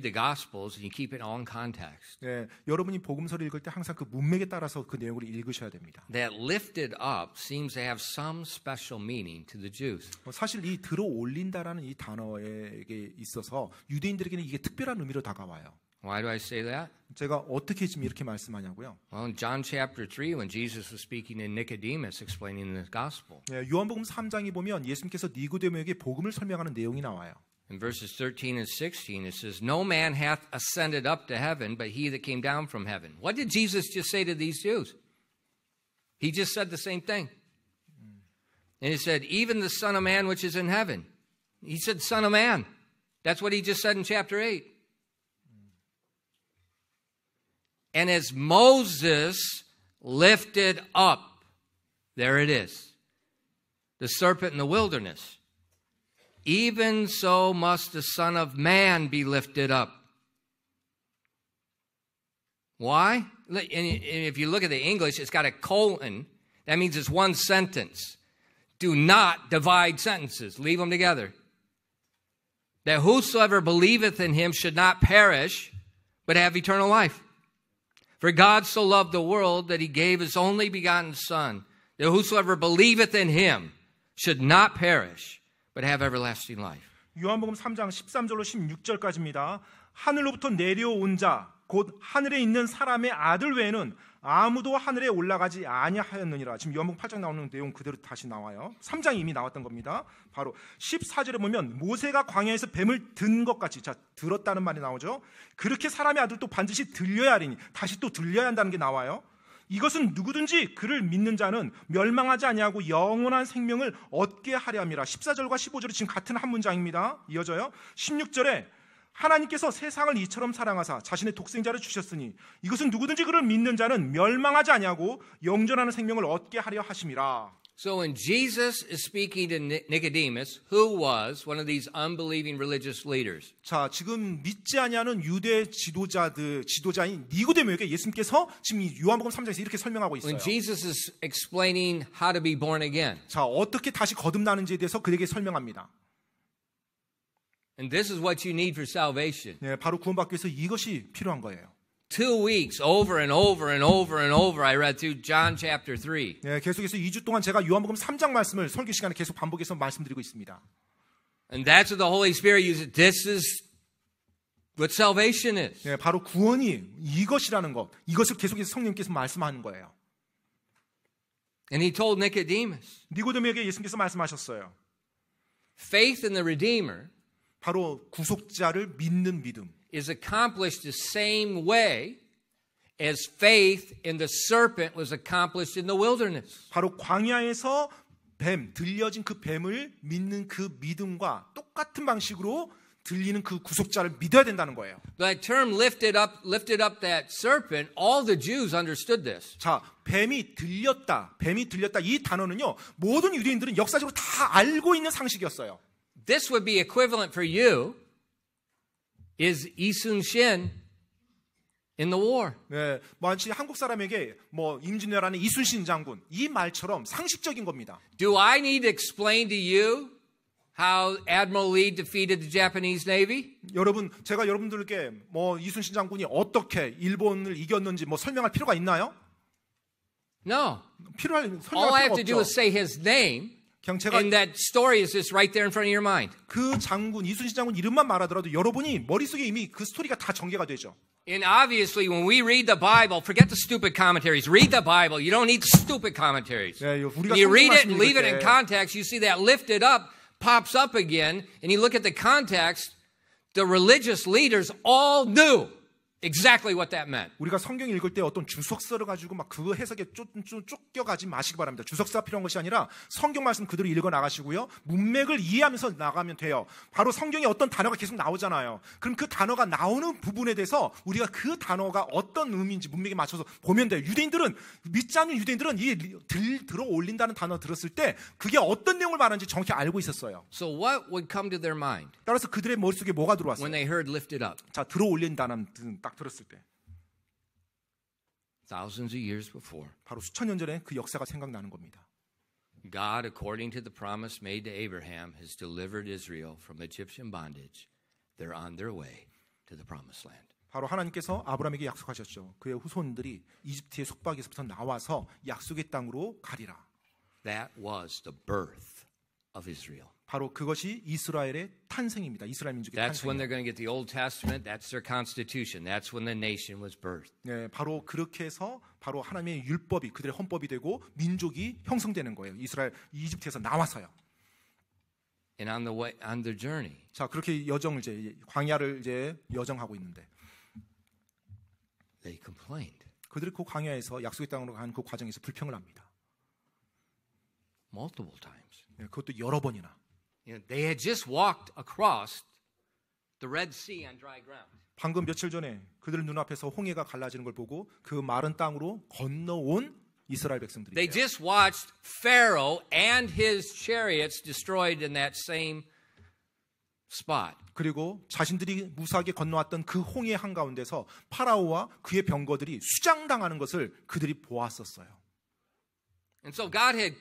the Gospels and you keep it all in context. 네, 여러분이 복음서를 읽을 때 항상 그 문맥에 따라서 그 내용을 읽으셔야 됩니다. That lifted up seems to have some special meaning to the Jews. 사실 이 들어 올린다라는 이 단어에게 있어서 유대인들에게는 이게 특별한 의미로 다가와요. Why do I say that? 제가 어떻게 지금 이렇게 말씀하냐고요? Well, in John chapter 3, when Jesus was speaking to Nicodemus, explaining the gospel. 네, 요한복음 3장에 보면 예수님께서 니고데모에게 복음을 설명하는 내용이 나와요. In verses 13 and 16, it says, No man hath ascended up to heaven, but he that came down from heaven. What did Jesus just say to these Jews? He just said the same thing. And he said, even the Son of Man which is in heaven. He said, Son of Man. That's what he just said in chapter 8. And as Moses lifted up, there it is, the serpent in the wilderness, even so must the Son of Man be lifted up. Why? And if you look at the English, it's got a colon. That means it's one sentence. Do not divide sentences. Leave them together. That whosoever believeth in him should not perish, but have eternal life. For God so loved the world that he gave his only begotten Son, that whosoever believeth in him should not perish, but have everlasting life. 요한복음 3장 13절로 16절까지입니다. 하늘로부터 내려온 자, 곧 하늘에 있는 사람의 아들 외에는 아무도 하늘에 올라가지 아니하였느니라. 지금 요한복음 8장 나오는 내용 그대로 다시 나와요. 3장이 이미 나왔던 겁니다. 바로 14절에 보면 모세가 광야에서 뱀을 든 것 같이, 자, 들었다는 말이 나오죠. 그렇게 사람의 아들도 반드시 들려야 하리니, 다시 또 들려야 한다는 게 나와요. 이것은 누구든지 그를 믿는 자는 멸망하지 아니하고 영원한 생명을 얻게 하려 함이라. 14절과 15절이 지금 같은 한 문장입니다. 이어져요. 16절에 하나님께서 세상을 이처럼 사랑하사 자신의 독생자를 주셨으니 이것은 누구든지 그를 믿는 자는 멸망하지 아니하고 영존하는 생명을 얻게 하려 하심이라. So when Jesus is speaking to Nicodemus, who was one of these unbelieving religious leaders, 자, 지금 믿지 아니하는 유대 지도자인 니고데모에게 예수님께서 지금 이 요한복음 3장에서 이렇게 설명하고 있어요. when Jesus is explaining how to be born again, 자, 어떻게 다시 거듭나는지에 대해서 그에게 설명합니다. and this is what you need for salvation. 네, 바로 구원받기 위해서 이것이 필요한 거예요. 2 weeks over and over and over and over I read through John chapter 3. 네, 계속해서 2주 동안 제가 요한복음 3장 말씀을 설교 시간에 계속 반복해서 말씀드리고 있습니다. And that's what the Holy Spirit uses. This is what salvation is. 네, 바로 구원이 이것이라는 것, 이것을 계속해서 성령님께서 말씀하는 거예요. And he told Nicodemus, 니고데모에게 예수님께서 말씀하셨어요. faith in the Redeemer 바로 구속자를 믿는 믿음. is accomplished the same way as faith in the serpent was accomplished in the wilderness. 바로 광야에서 들려진 그 뱀을 믿는 그 믿음과 똑같은 방식으로 들리는 그 구속자를 믿어야 된다는 거예요. The term lifted up that serpent, all the Jews understood this. 자, 뱀이 들렸다 이 단어는요, 모든 유대인들은 역사적으로 다 알고 있는 상식이었어요. This would be equivalent for you is 이순신 in the war. 네, 마치 한국 사람에게 뭐 임진왜란의 이순신 장군 이 말처럼 상식적인 겁니다. Do I need to explain to you how Admiral Lee defeated the Japanese Navy? 여러분, 제가 여러분들께 뭐 이순신 장군이 어떻게 일본을 이겼는지 뭐 설명할 필요가 있나요? No. 설명할 All I have 필요가 to do is 없죠. say his name, 그냥 제가 and that story is just right there in front of your mind. 그 장군 이순신 장군 이름만 말하더라도 여러분이 머릿속에 이미 그 스토리가 다 전개가 되죠. And obviously, when we read the Bible, forget the stupid commentaries. Read the Bible. You don't need the stupid commentaries. 네, 우리가 When you read it 성경 and leave it in 말씀 읽을 때 context, you see that lifted up pops up again, and you look at the context, the religious leaders all knew exactly what that meant. 우리가 성경 읽을 때 어떤 주석서를 가지고 막 그 해석에 쫓겨가지 마시기 바랍니다. 주석서가 필요한 것이 아니라 성경 말씀 그대로 읽어 나가시고요. 문맥을 이해하면서 나가면 돼요. 바로 성경에 어떤 단어가 계속 나오잖아요. 그럼 그 단어가 나오는 부분에 대해서 우리가 그 단어가 어떤 의미인지 문맥에 맞춰서 보면 돼요. 유대인들은, 믿지 않는 유대인들은 이 들어 올린다는 단어 들었을 때 그게 어떤 내용을 말하는지 정확히 알고 있었어요. So what would come to their mind 따라서 그들의 머릿속에 뭐가 들어왔어요? when they heard lifted up? 자, 들어 올린다는 딱 들었을 때 Thousands of years before, 바로 수천 년 전에 그 역사가 생각나는 겁니다. God, according to the promise made to Abraham, has delivered Israel from Egyptian bondage. They're on their way to the promised land. 바로 하나님께서 아브라함에게 약속하셨죠. 그의 후손들이 이집트의 속박에서부터 나와서 약속의 땅으로 가리라. That was the birth of Israel. 바로 그것이 이스라엘의 탄생입니다. 이스라엘 민족의 That's when they're 탄생. going to get the Old Testament. That's their constitution. That's when the nation was birthed. 네, 바로 그렇게 해서 바로 하나님의 율법이 그들의 헌법이 되고 민족이 형성되는 거예요. 이집트에서 나와서요. And on their journey, 자, 그렇게 여정을 이제 광야를 이제 여정하고 있는데 they complained 그들이 그 광야에서 약속의 땅으로 간 그 과정에서 불평을 합니다. multiple times. 네, 그것도 여러 번이나. You know, they had just walked across the Red Sea on dry ground. 방금 며칠 전에 그들 눈앞에서 홍해가 갈라지는 걸 보고 그 마른 땅으로 건너온 이스라엘 백성들이에요. They just watched Pharaoh and his chariots destroyed in that same spot. 그리고 자신들이 무사하게 건너왔던 그 홍해 한가운데서 파라오와 그의 병거들이 수장당하는 것을 그들이 보았었어요. And so God had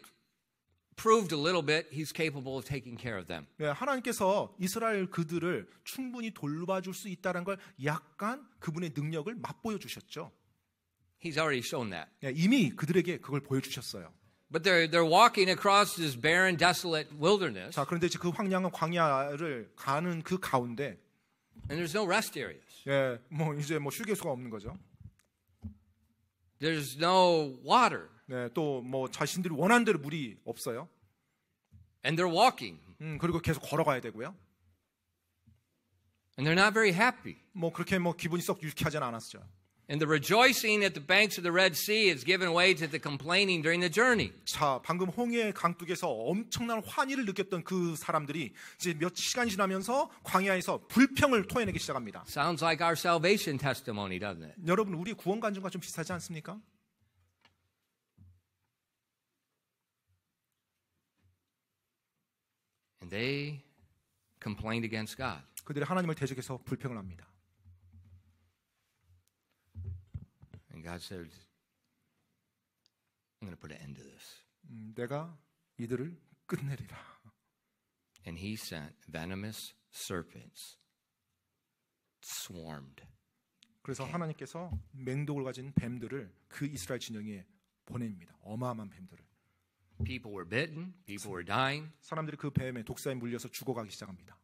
proved a little bit he's capable of taking care of them. 네, 하나님께서 이스라엘 그들을 충분히 돌봐줄 수 있다는 걸 약간 그분의 능력을 맛보여 주셨죠. He's already shown that. 네, 이미 그들에게 그걸 보여주셨어요. But they're walking across this barren, desolate wilderness, 자, 그런데 이제 그 황량한 광야를 가는 그 가운데, and there's no rest areas. 예, 뭐 이제 뭐 휴게소가 없는 거죠. There's no water, 네, 또 뭐 자신들이 원하는 대로 물이 없어요. and they're walking, 그리고 계속 걸어가야 되고요. and they're not very happy. 뭐 그렇게 뭐 기분이 썩 유쾌하지는 않았죠. And the rejoicing at the banks of the Red Sea is given way to the complaining during the journey. 자, 방금 홍해 강둑에서 엄청난 환희를 느꼈던 그 사람들이 이제 몇 시간이 지나면서 광야에서 불평을 토해내기 시작합니다. Sounds like our salvation testimony, doesn't it? 여러분, 우리 구원 간증과 좀 비슷하지 않습니까? And they complained against God. 그들이 하나님을 대적해서 불평을 합니다. And God said, I'm going to put an end to this. 내가 이들을 끝내리라. And he sent venomous serpents, swarmed. 그래서 하나님께서 맹독을 가진 뱀들을 그 이스라엘 진영에 보냅니다. 어마어마한 뱀들을. People were bitten, people were dying. 사람들이 그 뱀의 독사에 물려서 죽어가기 시작합니다.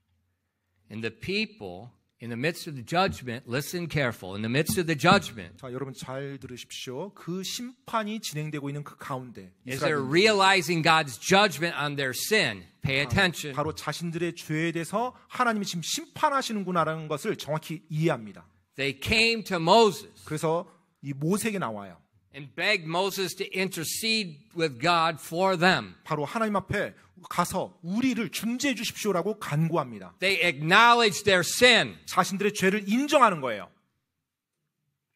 And the people, in the midst of the judgment, listen careful, in the midst of the judgment, 자, 여러분 잘 들으십시오. 그 심판이 진행되고 있는 그 가운데 as they're 이스라엘 realizing God's judgment on their sin, pay attention. 바로 자신들의 죄에 대해서 하나님이 지금 심판하시는구나라는 것을 정확히 이해합니다. They came to Moses 그래서 이 모세에게 나와요. and beg Moses to intercede with God for them. 바로 하나님 앞에 가서 우리를 중재해 주십시오라고 간구합니다. They acknowledge their sin. 자신들의 죄를 인정하는 거예요.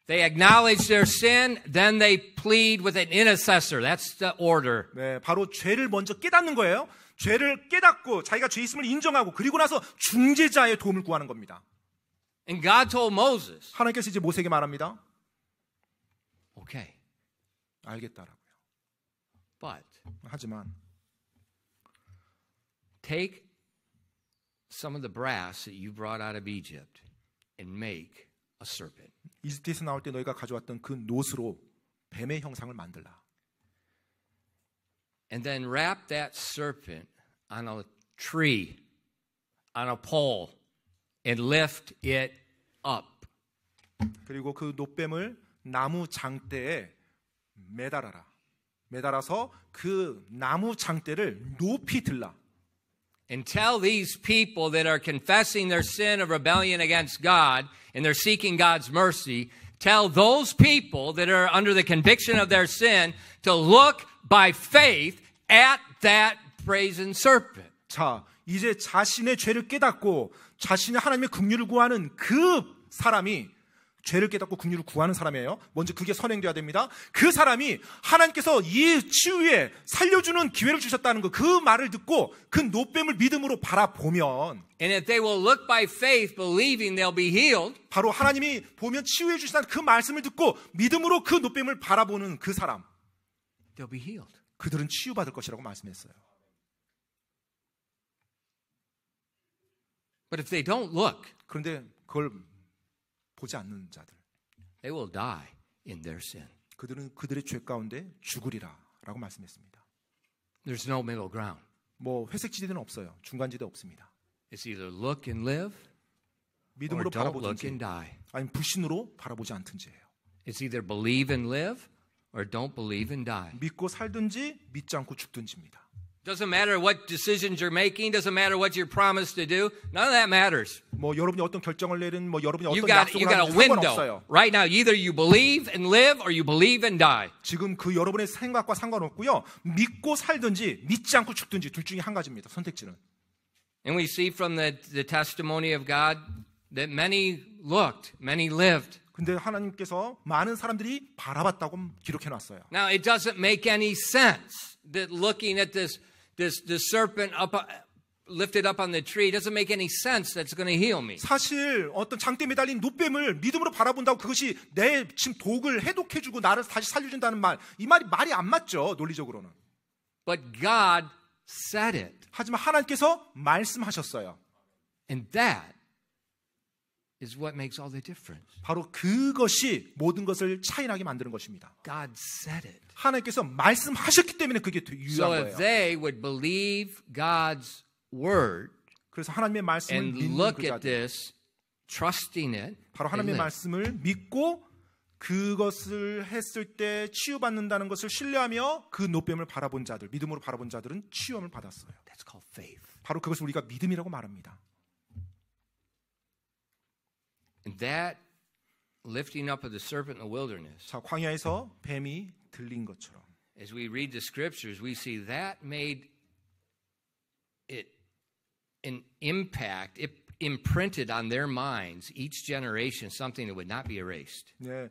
They acknowledge their sin, then they plead with an intercessor. That's the order. 네, 바로 죄를 먼저 깨닫는 거예요. 죄를 깨닫고 자기가 죄 있음을 인정하고 그리고 나서 중재자의 도움을 구하는 겁니다. And God told Moses, 하나님께서 이제 모세에게 말합니다. okay, 알겠다라고요. but 하지만 take some of the brass that you brought out of Egypt and make a serpent. 이집트에서 나올 때 너희가 가져왔던 그 노스로 뱀의 형상을 만들라. And then wrap that serpent on a tree, on a pole, and lift it up. 그리고 그 노뱀을 나무 장대에 매달아라. 매달아서 그 나무 장대를 높이 들라. And tell these people that are confessing their sin of rebellion against God and they're seeking God's mercy, tell those people that are under the conviction of their sin to look by faith at that brazen serpent. 자, 이제 자신의 죄를 깨닫고 자신의 하나님의 긍휼을 구하는 그 사람이 죄를 깨닫고 긍휼을 구하는 사람이에요. 먼저 그게 선행돼야 됩니다. 그 사람이 하나님께서 이 치유에 살려주는 기회를 주셨다는 거, 그 말을 듣고 그 노뱀을 믿음으로 바라보면 And if they will look by faith, believing they'll be healed, 바로 하나님이 보면 치유해 주신다는 그 말씀을 듣고 믿음으로 그 노뱀을 바라보는 그 사람, they'll be healed. 그들은 치유받을 것이라고 말씀했어요. But if they don't look, 그런데 그걸 보지 않는 자들, they will die in their sin. 그들은 그들의 죄 가운데 죽으리라 라고 말씀했습니다. There's no middle ground. 뭐 회색지대는 없어요. 중간지대 없습니다. It's either look and live or 믿음으로 don't look 바라보든지 and die. 아니면 불신으로 바라보지 않든지예요. It's either believe and live or don't believe and die. 믿고 살든지 믿지 않고 죽든지입니다. Doesn't matter what decisions you're making, doesn't matter what you're promised to do. None of that matters. 뭐 여러분이 어떤 결정을 내든 뭐 여러분이 어떤 You 약속을 got a 하든지 window. 상관없어요. Right now, either you believe and live or you believe and die. 지금 그 여러분의 생각과 상관없고요. 믿고 살든지 믿지 않고 죽든지 둘 중에 한 가지입니다. 선택지는. And we see from the testimony of God that many looked, many lived. 근데 하나님께서 많은 사람들이 바라봤다고 기록해 놨어요. Now, it doesn't make any sense that looking at this serpent up, lifted up on the tree doesn't make any sense that's going to heal me. 사실 어떤 장대에 매달린 노뱀을 믿음으로 바라본다고 그것이 내 지금 독을 해독해주고 나를 다시 살려준다는 말, 이 말이 안 맞죠, 논리적으로는. But God said it. 하지만 하나님께서 말씀하셨어요. And that is what makes all the difference. 바로 그것이 모든 것을 차이나게 만드는 것입니다. God said it. 하나님께서 말씀하셨기 때문에 그게 So 유효한 if 거예요. they would believe God's word 그래서 하나님의 말씀을 and 믿는 look 그 at 자들, this, trusting it, 바로 they 하나님의 live. 말씀을 믿고 그것을 했을 때 치유받는다는 것을 신뢰하며 그 노뱀을 바라본 자들, 믿음으로 바라본 자들은 치유함을 받았어요. That's called faith. 바로 그것을 우리가 믿음이라고 말합니다. And that lifting up of the serpent in the wilderness, 자, 광야에서 뱀이 들린 것처럼 as we read the scriptures, we see that made it an impact. It imprinted on their minds, each generation, something that would not be erased. 네,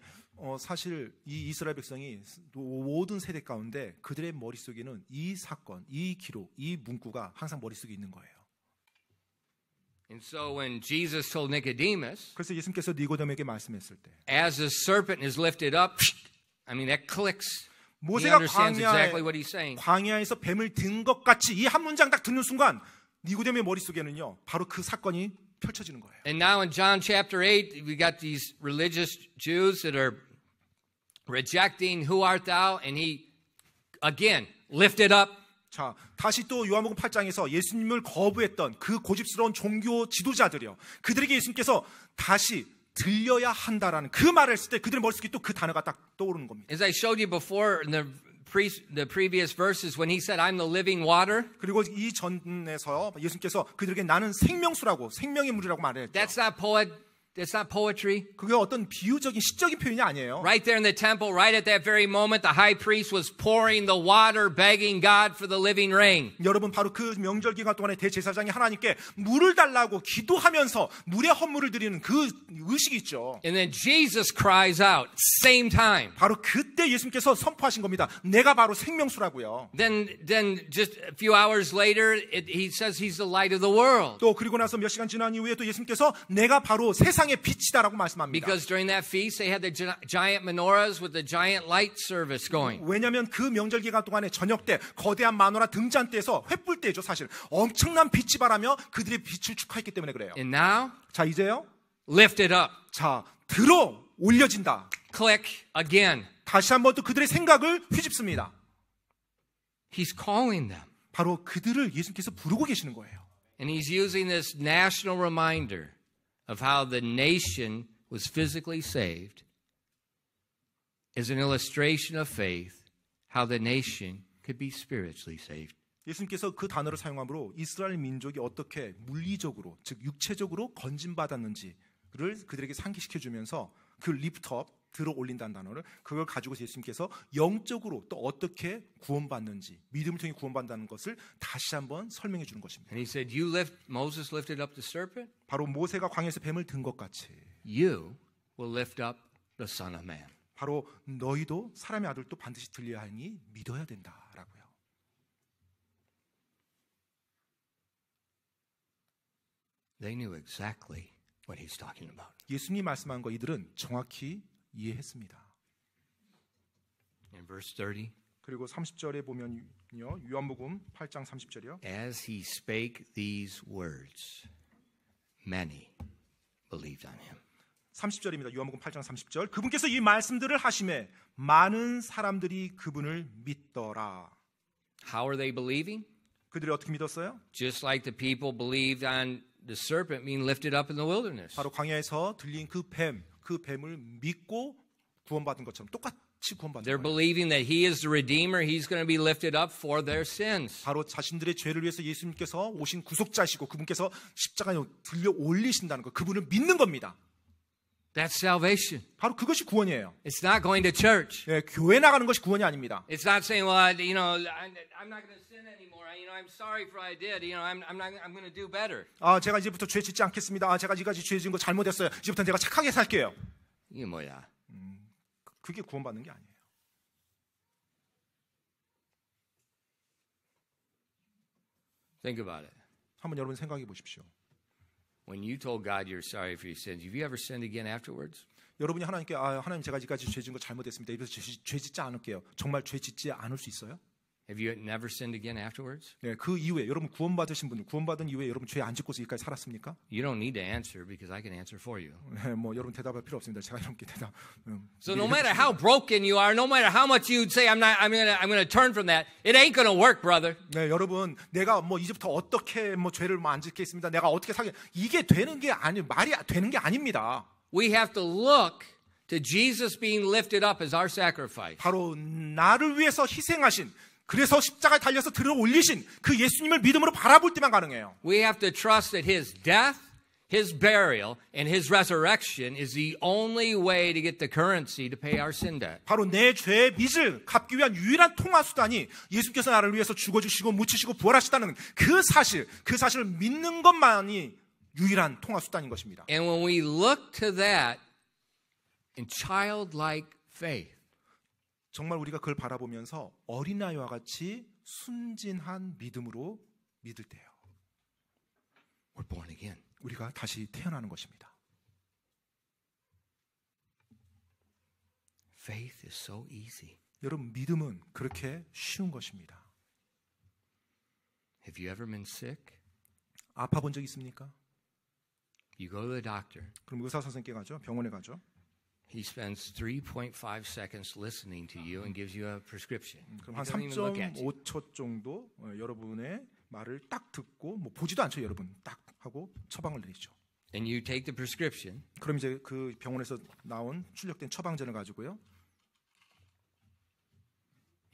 사실 이 이스라엘 백성이 모든 세대 가운데 그들의 머릿속에는 이 사건, 이 기록, 이 문구가 항상 머릿속에 있는 거예요. And so when Jesus told Nicodemus, 그래서 예수님께서 니고데모에게 말씀했을 때 as the serpent is lifted up, I mean, that clicks. He 모세가 understands exactly what he's saying. 광야에서 뱀을 든 것 같이 이 한 문장 딱 듣는 순간 니고데모의 머릿속에는요 바로 그 사건이 펼쳐지는 거예요. And now in John chapter 8, we got these religious Jews that are rejecting who art thou, and he again lifted up. 자, 다시 또 요한복음 8장에서 예수님을 거부했던 그 고집스러운 종교 지도자들이요. 그들에게 예수님께서 다시 들려야 한다라는 그 말을 했을 때 그들의 머릿속에 또 그 단어가 딱 떠오르는 겁니다. As I showed you before in the previous verses when he said, I'm the living water. 그리고 이 전에서 예수님께서 그들에게 나는 생명수라고 생명의 물이라고 말했죠. That's not It's not poetry. 그게 어떤 비유적인 시적인 표현이 아니에요. Right there in the temple, right at that very moment, the high priest was pouring the water, begging God for the living rain. 여러분 바로 그 명절 기간 동안에 대제사장이 하나님께 물을 달라고 기도하면서 물의 헌물을 드리는 그 의식이 있죠. And then Jesus cries out, same time. 바로 그때 예수님께서 선포하신 겁니다. 내가 바로 생명수라고요. Then just a few hours later, he says he's the light of the world. 또 그리고 나서 몇 시간 지난 이후에 또 예수님께서 내가 바로 세상의 빛이다라고 말씀합니다. Because during that feast, they had the giant menorahs with the giant light service going. 왜냐하면 그 명절 기간 동안에 저녁 때 거대한 마노라 등잔 때에서 횃불 때죠. 사실 엄청난 빛이 바라며 그들의 빛을 축하했기 때문에 그래요. And now, 자 이제요. lift it up. 자 들어 올려진다. Click again. 다시 한번 또 그들의 생각을 휘집습니다. He's calling them. 바로 그들을 예수님께서 부르고 계시는 거예요. And he's using this national reminder of how the nation was physically saved as an illustration of faith, how the nation could be spiritually saved. 예수님께서 그 단어를 사용함으로 이스라엘 민족이 어떻게 물리적으로, 즉 육체적으로 건진받았는지를 그들에게 상기시켜주면서 그 리프트업, 들어 올린다는 단어를 그걸 가지고 예수님께서 영적으로 또 어떻게 구원받는지, 믿음을 통해 구원받는다는 것을 다시 한번 설명해 주는 것입니다. And he said, Moses lifted up the serpent. 바로 모세가 광야에서 뱀을 든 것 같이 You will lift up the Son of Man. 바로 너희도 사람의 아들도 반드시 들려야 하니 믿어야 된다라고요. They knew exactly what he's talking about. 예수님이 말씀한 거 이들은 정확히 이해했습니다. In verse 30, 그리고 30절에 보면요. 요한복음 8장 30절이요. as he spake these words, many believed on him. 30절입니다. 요한복음 8장 30절. 그분께서 이 말씀들을 하심에 많은 사람들이 그분을 믿더라. How are they believing? 그들이 어떻게 믿었어요? Just like the people believed on the serpent being lifted up in the wilderness. 바로 광야에서 들린 그 뱀을 믿고 구원받은 것처럼 똑같이 구원받은 They're 거예요. believing that he is the redeemer. He's going to be lifted up for their sins. 바로 자신들의 죄를 위해서 예수님께서 오신 구속자시고 그분께서 십자가에 들려 올리신다는 거, 그분을 믿는 겁니다. That's salvation. 바로 그것이 구원이에요. It's not going to church. 예, 교회 나가는 것이 구원이 아닙니다. It's not saying, well, I'm not going to sin anymore. I'm sorry for what I did. I'm going to do better. 제가 이제부터 죄 짓지 않겠습니다. 제가 이까지 죄 지은 거 잘못했어요. 이제부터 내가 착하게 살게요. 이게 뭐야? 그게 구원받는 게 아니에요. Think about it. 한번 여러분 생각해 보십시오. When you told God you're sorry for your sins, have you ever sinned again afterwards? 여러분이 하나님께 하나님 제가 이까지 죄 지은 거 잘못했습니다. 이래서 죄 짓지 않을게요. 정말 죄 짓지 않을 수 있어요? Have you never sinned again afterwards? 네, 그 이후에 여러분 구원받으신 분들, 구원받은 이후에 여러분 죄 안 짓고서 여기까지 살았습니까? You don't need to answer because I can answer for you. 네, 뭐 여러분 대답할 필요 없습니다. 제가 여러분께 대답. So no matter how broken you are, no matter how much you'd say I'm going to turn from that, it ain't going to work, brother. 네, 여러분 내가 뭐 이제부터 어떻게 뭐 죄를 뭐 안 짓겠습니다. 내가 어떻게 사게 이게 되는 게 말이 되는 게 아닙니다. We have to look to Jesus being lifted up as our sacrifice. 바로 나를 위해서 희생하신, 그래서 십자가에 달려서 들어 올리신 그 예수님을 믿음으로 바라볼 때만 가능해요. We have to trust that his death, his burial, and his resurrection is the only way to get the currency to pay our sin debt. 바로 내 죄의 빚을 갚기 위한 유일한 통화 수단이 예수께서 나를 위해서 죽어주시고 묻히시고 부활하셨다는 그 사실을 믿는 것만이 유일한 통화 수단인 것입니다. And when we look to that in childlike faith, 정말 우리가 그걸 바라보면서 어린아이와 같이 순진한 믿음으로 믿을 때요. we're born again. 우리가 다시 태어나는 것입니다. Faith is so easy. 여러분 믿음은 그렇게 쉬운 것입니다. Have you ever been sick? 아파 본 적 있습니까? You go to the doctor. 그럼 의사 선생님께 가죠. 병원에 가죠. He spends 3.5 seconds listening to you and gives you a prescription. 그럼 He 한 doesn't even look at you. 3.5초 정도 여러분의 말을 딱 듣고 뭐 보지도 않죠. 여러분 딱 하고 처방을 내리죠. And you take the prescription. 그럼 이제 그 병원에서 나온 출력된 처방전을 가지고요.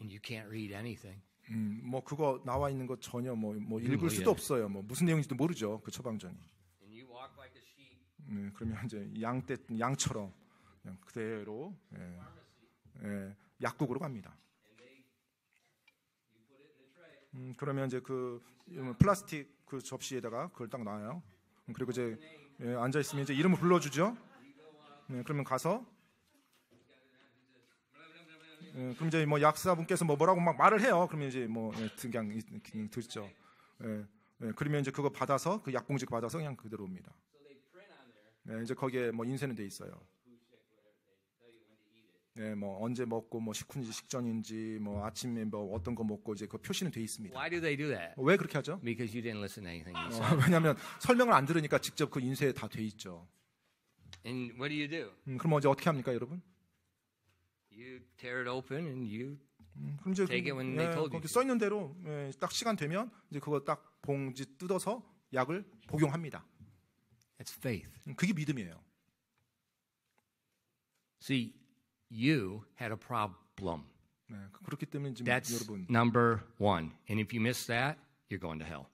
And you can't read anything. 뭐 그거 나와 있는 거 전혀 뭐 읽을 수도 없어요. 뭐 무슨 내용인지도 모르죠. 그 처방전이. And you walk like a sheep. 그러면 이제 양처럼 그냥 그대로 약국으로 갑니다. 그러면 이제 그 플라스틱 그 접시에다가 그걸 딱 놔요. 그리고 이제 앉아 있으면 이제 이름을 불러주죠. 그러면 가서 그럼 이제 뭐 약사분께서 뭐라고 막 말을 해요. 그러면 이제 뭐 그냥 듣죠. 그러면 이제 그거 받아서 그 약봉지 받아서 그냥 그대로 옵니다. 이제 거기에 뭐 인쇄는 돼 있어요. 뭐 언제 먹고 뭐 식후인지 식전인지 뭐 아침에 뭐 어떤 거 먹고 이제 그 표시는 돼 있습니다. Why do they do that? 왜 그렇게 하죠? Because you didn't listen to anything he said. 왜냐하면 설명을 안 들으니까 직접 그 인쇄에 다 돼 있죠. And what do? 그럼 이제 어떻게 합니까, 여러분? You tear it open and you 그럼 이제 take it when they told you. 거기 써 있는 대로 딱 시간 되면 이제 그거 딱 봉지 뜯어서 약을 복용합니다. That's faith. 그게 믿음이에요. See, you had a problem. 그렇기 때문에 지금 That's 여러분, number one. And if you miss that, you're going to hell.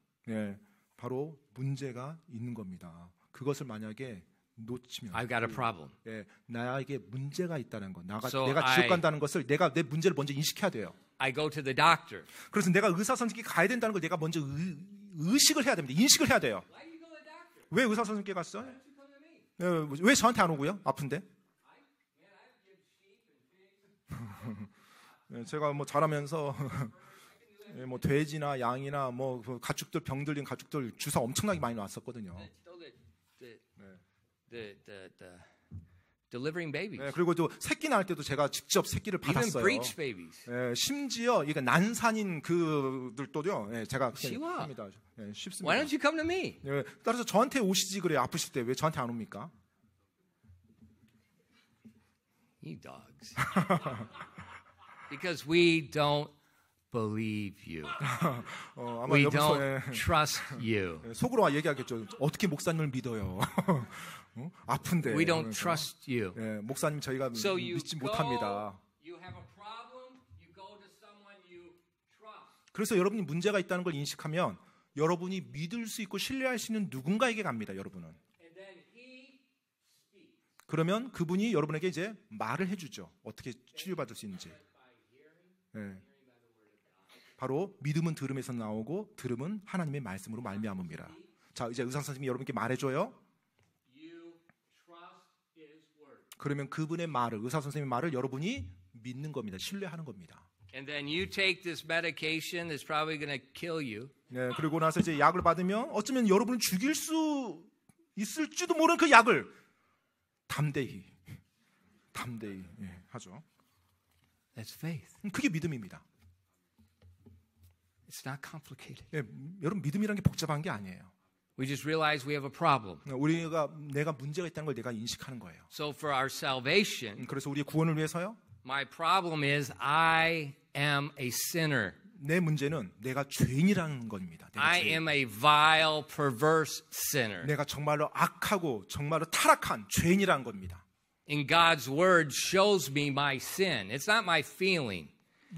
바로 문제가 있는 겁니다. 그것을 만약에 놓치면, I've got a problem. 나에게 문제가 있다는 것, So 내가 지옥 간다는 것을 내가 내 문제를 먼저 인식해야 돼요. I go to the doctor. 그래서 내가 의사 선생님께 가야 된다는 걸 내가 먼저 의식을 해야 됩니다. 인식을 해야 돼요. Why do you go to the doctor? 왜 의사 선생님께 갔어요? Why don't you come to me? 왜 저한테 안 오고요? 아픈데? 제가 뭐 자라면서 뭐 돼지나 양이나 뭐 가축들 병 들린 가축들 주사 엄청나게 많이 놨었거든요. The delivering babies. 그리고 또 새끼 낳을 때도 제가 직접 새끼를 Even 받았어요. breech babies. 심지어 이게 난산인 그들도요. 제가 쉬워. 합니다. 쉽습니다. Why don't you come to me? 따라서 저한테 오시지 그래요. 아프실 때 왜 저한테 안 옵니까? You dogs. Because we don't believe you. 아마 We 여기서 don't trust you. 속으로 얘기하겠죠. 어떻게 목사님을 믿어요? 아픈데. We don't 그러면서. trust you. 목사님 저희가 So you 믿지 go, 못합니다. you have a problem, you go to someone you trust. 그래서 여러분이 문제가 있다는 걸 인식하면 여러분이 믿을 수 있고 신뢰할 수 있는 누군가에게 갑니다. 여러분은. And then he speaks. 그러면 그분이 여러분에게 이제 말을 해주죠. 어떻게 치료받을 수 있는지. 바로 믿음은 들음에서 나오고 들음은 하나님의 말씀으로 말미암음이라. 자, 이제 의사 선생님이 여러분께 말해줘요. 그러면 그분의 말을, 의사 선생님의 말을 여러분이 믿는 겁니다. 신뢰하는 겁니다. And then you take this medication that's probably going to kill you. 그리고 나서 이제 약을 받으면 어쩌면 여러분을 죽일 수 있을지도 모르는 그 약을 담대히 하죠. That's faith. 그게 믿음입니다. It's not complicated. 여러분 믿음이라는 게 복잡한 게 아니에요. We just realize we have a problem. 내가 문제가 있다는 걸 내가 인식하는 거예요. So for our salvation, 그래서 우리의 구원을 위해서요. my problem is I am a sinner. 내 문제는 내가 죄인이라는 겁니다. I am a vile, perverse sinner. 내가 정말로 악하고 정말로 타락한 죄인이라는 겁니다. And God's word shows me my sin. It's not my feeling.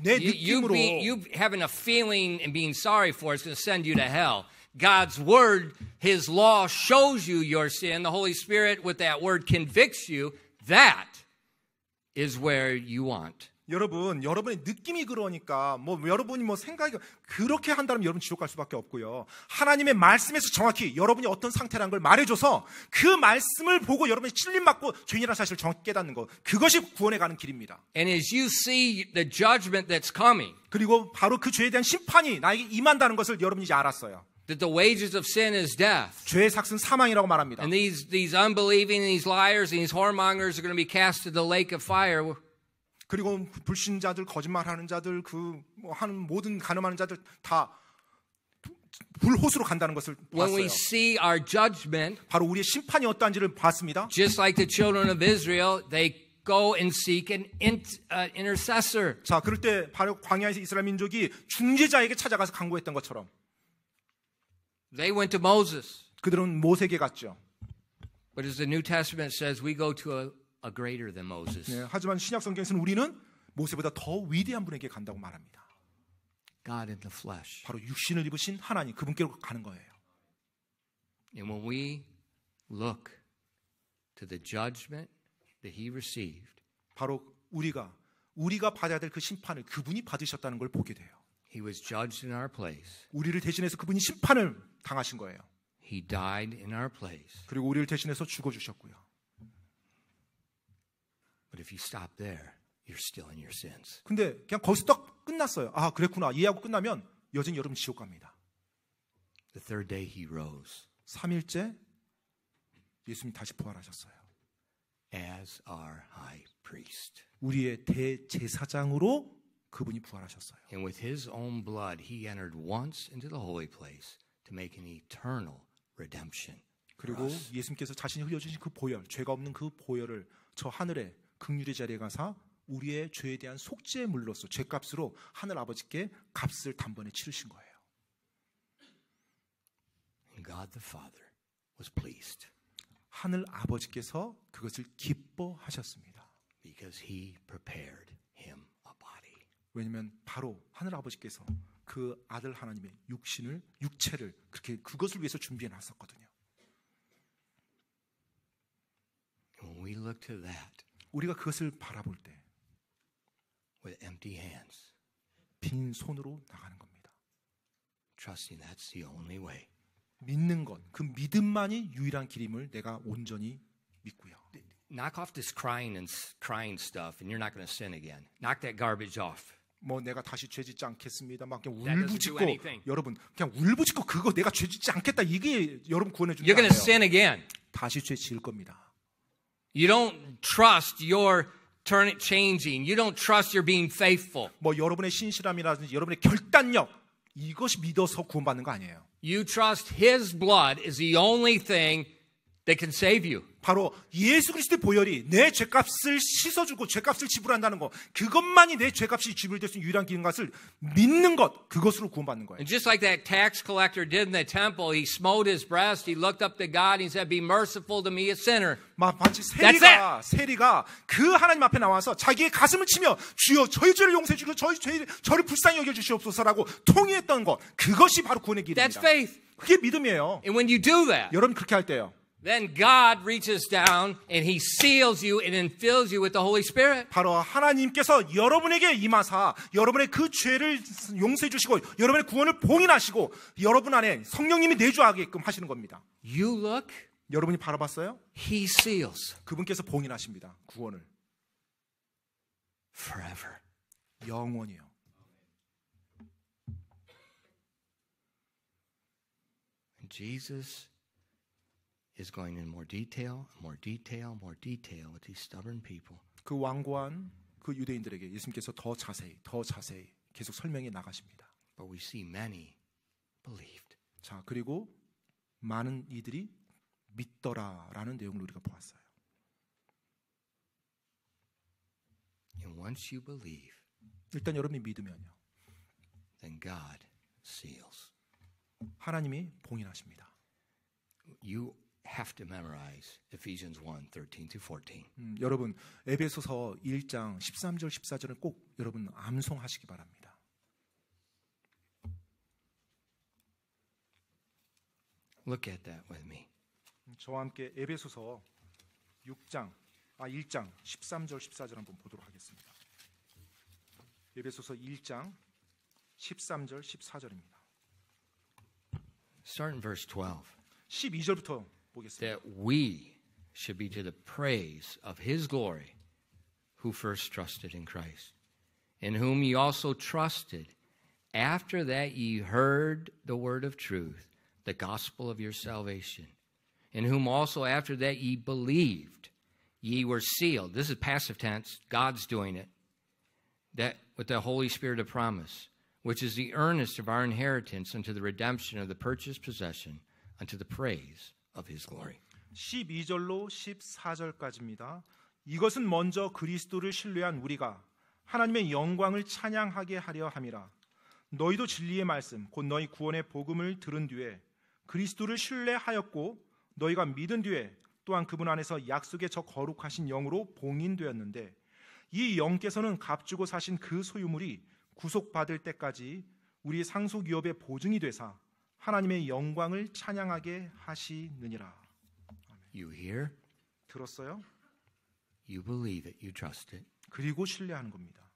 내 느낌으로 You having a feeling and being sorry for it's going to send you to hell. God's word, His law shows you your sin. The Holy Spirit with that word convicts you. That is where you want. 여러분의 느낌이 그러니까 뭐 여러분이 뭐 생각이 그렇게 한다면 여러분 지옥 갈 수밖에 없고요. 하나님의 말씀에서 정확히 여러분이 어떤 상태라는 걸 말해줘서 그 말씀을 보고 여러분이 찔림 받고 죄인이라는 사실을 정확히 깨닫는 것, 그것이 구원에 가는 길입니다. And as you see the judgment that's coming, 그리고 바로 그 죄에 대한 심판이 나에게 임한다는 것을 여러분이 이제 알았어요. that the wages of sin is death. 죄의 삭은 사망이라고 말합니다. And these unbelieving, these liars, and these whoremongers are going to be cast to the lake of fire. 그리고 불신자들, 거짓말하는 자들, 하는 모든 간음하는 자들 다 불호수로 간다는 것을 When we 봤어요. see our judgment, 바로 우리의 심판이 어떠한지를 봤습니다. just like the children of Israel, they go and seek an intercessor. 자, 그럴 때 바로 광야에서 이스라엘 민족이 중재자에게 찾아가서 간구했던 것처럼 They went to Moses. 그들은 모세에게 갔죠. But as the New Testament says, we go to a greater than Moses. 하지만 신약 성경에서는 우리는 모세보다 더 위대한 분에게 간다고 말합니다. God in the flesh. 바로 육신을 입으신 하나님, 그분께로 가는 거예요. And when we look to the judgment that he received, 바로 우리가 받아야 될 그 심판을 그분이 받으셨다는 걸 보게 돼요. he was judged in our place. 우리를 대신해서 그분이 심판을 당하신 거예요. He died in our place. 그리고 우리를 대신해서 죽어주셨고요. But if you stop there, you're still in your sins. 근데 그냥 거기서 딱 끝났어요. 아, 그랬구나. 이해하고 끝나면 여전히 여러분 지옥 갑니다. The third day he rose 3일째 예수님 다시 부활하셨어요. as our high priest. 우리의 대제사장으로 그분이 부활하셨어요. And with his own blood, he entered once into the holy place to make an eternal redemption. 그리고 예수님께서 자신이 흘려주신 그 보혈, 죄가 없는 그 보혈을 저 하늘의 긍휼의 자리에 가사 우리의 죄에 대한 속죄물로서 죄값으로 하늘 아버지께 값을 단번에 치르신 거예요. And God the Father was pleased 하늘 아버지께서 그것을 기뻐하셨습니다. because he prepared him a body. 왜냐하면 바로 하늘 아버지께서 그 아들 하나님의 육체를 그렇게 그것을 위해서 준비해 놨었거든요. And when we look to that 우리가 그것을 바라볼 때 with empty hands, 빈 손으로 나가는 겁니다. trusting that's the only way. 믿는 것, 그 믿음만이 유일한 길임을 내가 온전히 믿고요. Knock off this crying stuff, and you're not going to sin again. Knock that garbage off. 뭐 내가 다시 죄짓지 않겠습니다. 막 그냥 That doesn't do 울부짖고 anything. 여러분 그냥 울부짖고 그거 내가 죄짓지 않겠다 이게 여러분 구원해 주는 You're 게 going to 아니에요. sin again. 다시 죄 지을 겁니다. You don't trust your changing. You don't trust you're being faithful. 뭐 여러분의 신실함이라든지 여러분의 결단력 이것이 믿어서 구원받는 거 아니에요. You trust his blood is the only thing that can save you. 바로 예수 그리스도의 보혈이 내 죄값을 씻어주고 죄값을 지불한다는 것 그것만이 내 죄값이 지불될 수 있는 유일한 길인 것을 믿는 것 그것으로 구원받는 거예요. And just like that tax collector did in the temple, he smote his breast, he looked up to God, and he said, "Be merciful to me, a sinner." 마치 That's 세리가 그 하나님 앞에 나와서 자기의 가슴을 치며 주여 저희 죄를 용서해 주시고 저를 불쌍히 여겨 주시옵소서라고 통회했던 것 그것이 바로 구원의 That's 길입니다. faith. 그게 믿음이에요. And when you do that, 여러분 그렇게 할 때요. then God reaches down and he seals you and then fills you with the Holy Spirit. 바로 하나님께서 여러분에게 임하사 여러분의 그 죄를 용서해 주시고 여러분의 구원을 봉인하시고 여러분 안에 성령님이 내주하게끔 하시는 겁니다. You look, 여러분이 바라봤어요? he seals 그분께서 봉인하십니다. 구원을. forever. 영원히요. And Jesus is going in more detail with these stubborn people. 그 완고한 그 유대인들에게 예수님께서 더 자세히 계속 설명해 나가십니다. But we see many believed. 자, 그리고 많은 이들이 믿더라라는 내용을 우리가 보았어요. And once you believe, 일단 여러분이 믿으면요. then God seals. 하나님이 봉인하십니다. You have to memorize Ephesians 1:13-14. 여러분 에베소서 1장 13절 14절을 꼭 여러분 암송하시기 바랍니다. Look at that with me. 저와 함께 에베소서 1장 13절 14절 한번 보도록 하겠습니다. 에베소서 1장 13절 14절입니다. Start in verse 12. 12절부터 보겠습니다. That we should be to the praise of his glory, who first trusted in Christ, in whom ye also trusted, after that ye heard the word of truth, the gospel of your salvation, in whom also after that ye believed, ye were sealed. This is passive tense. God's doing it. That with the Holy Spirit of promise, which is the earnest of our inheritance unto the redemption of the purchased possession, unto the praise of his glory. 12절로 14절까지입니다. 이것은 먼저 그리스도를 신뢰한 우리가 하나님의 영광을 찬양하게 하려 함이라. 너희도 진리의 말씀 곧 너희 구원의 복음을 들은 뒤에 그리스도를 신뢰하였고 너희가 믿은 뒤에 또한 그분 안에서 약속의 저 거룩하신 영으로 봉인되었는데 이 영께서는 값주고 사신 그 소유물이 구속받을 때까지 우리의 상속유업의 보증이 되사 하나님의 영광을 찬양하게 하시느니라. You hear? 들었어요? You believe it, you trust it, 그리고 신뢰하는 겁니다.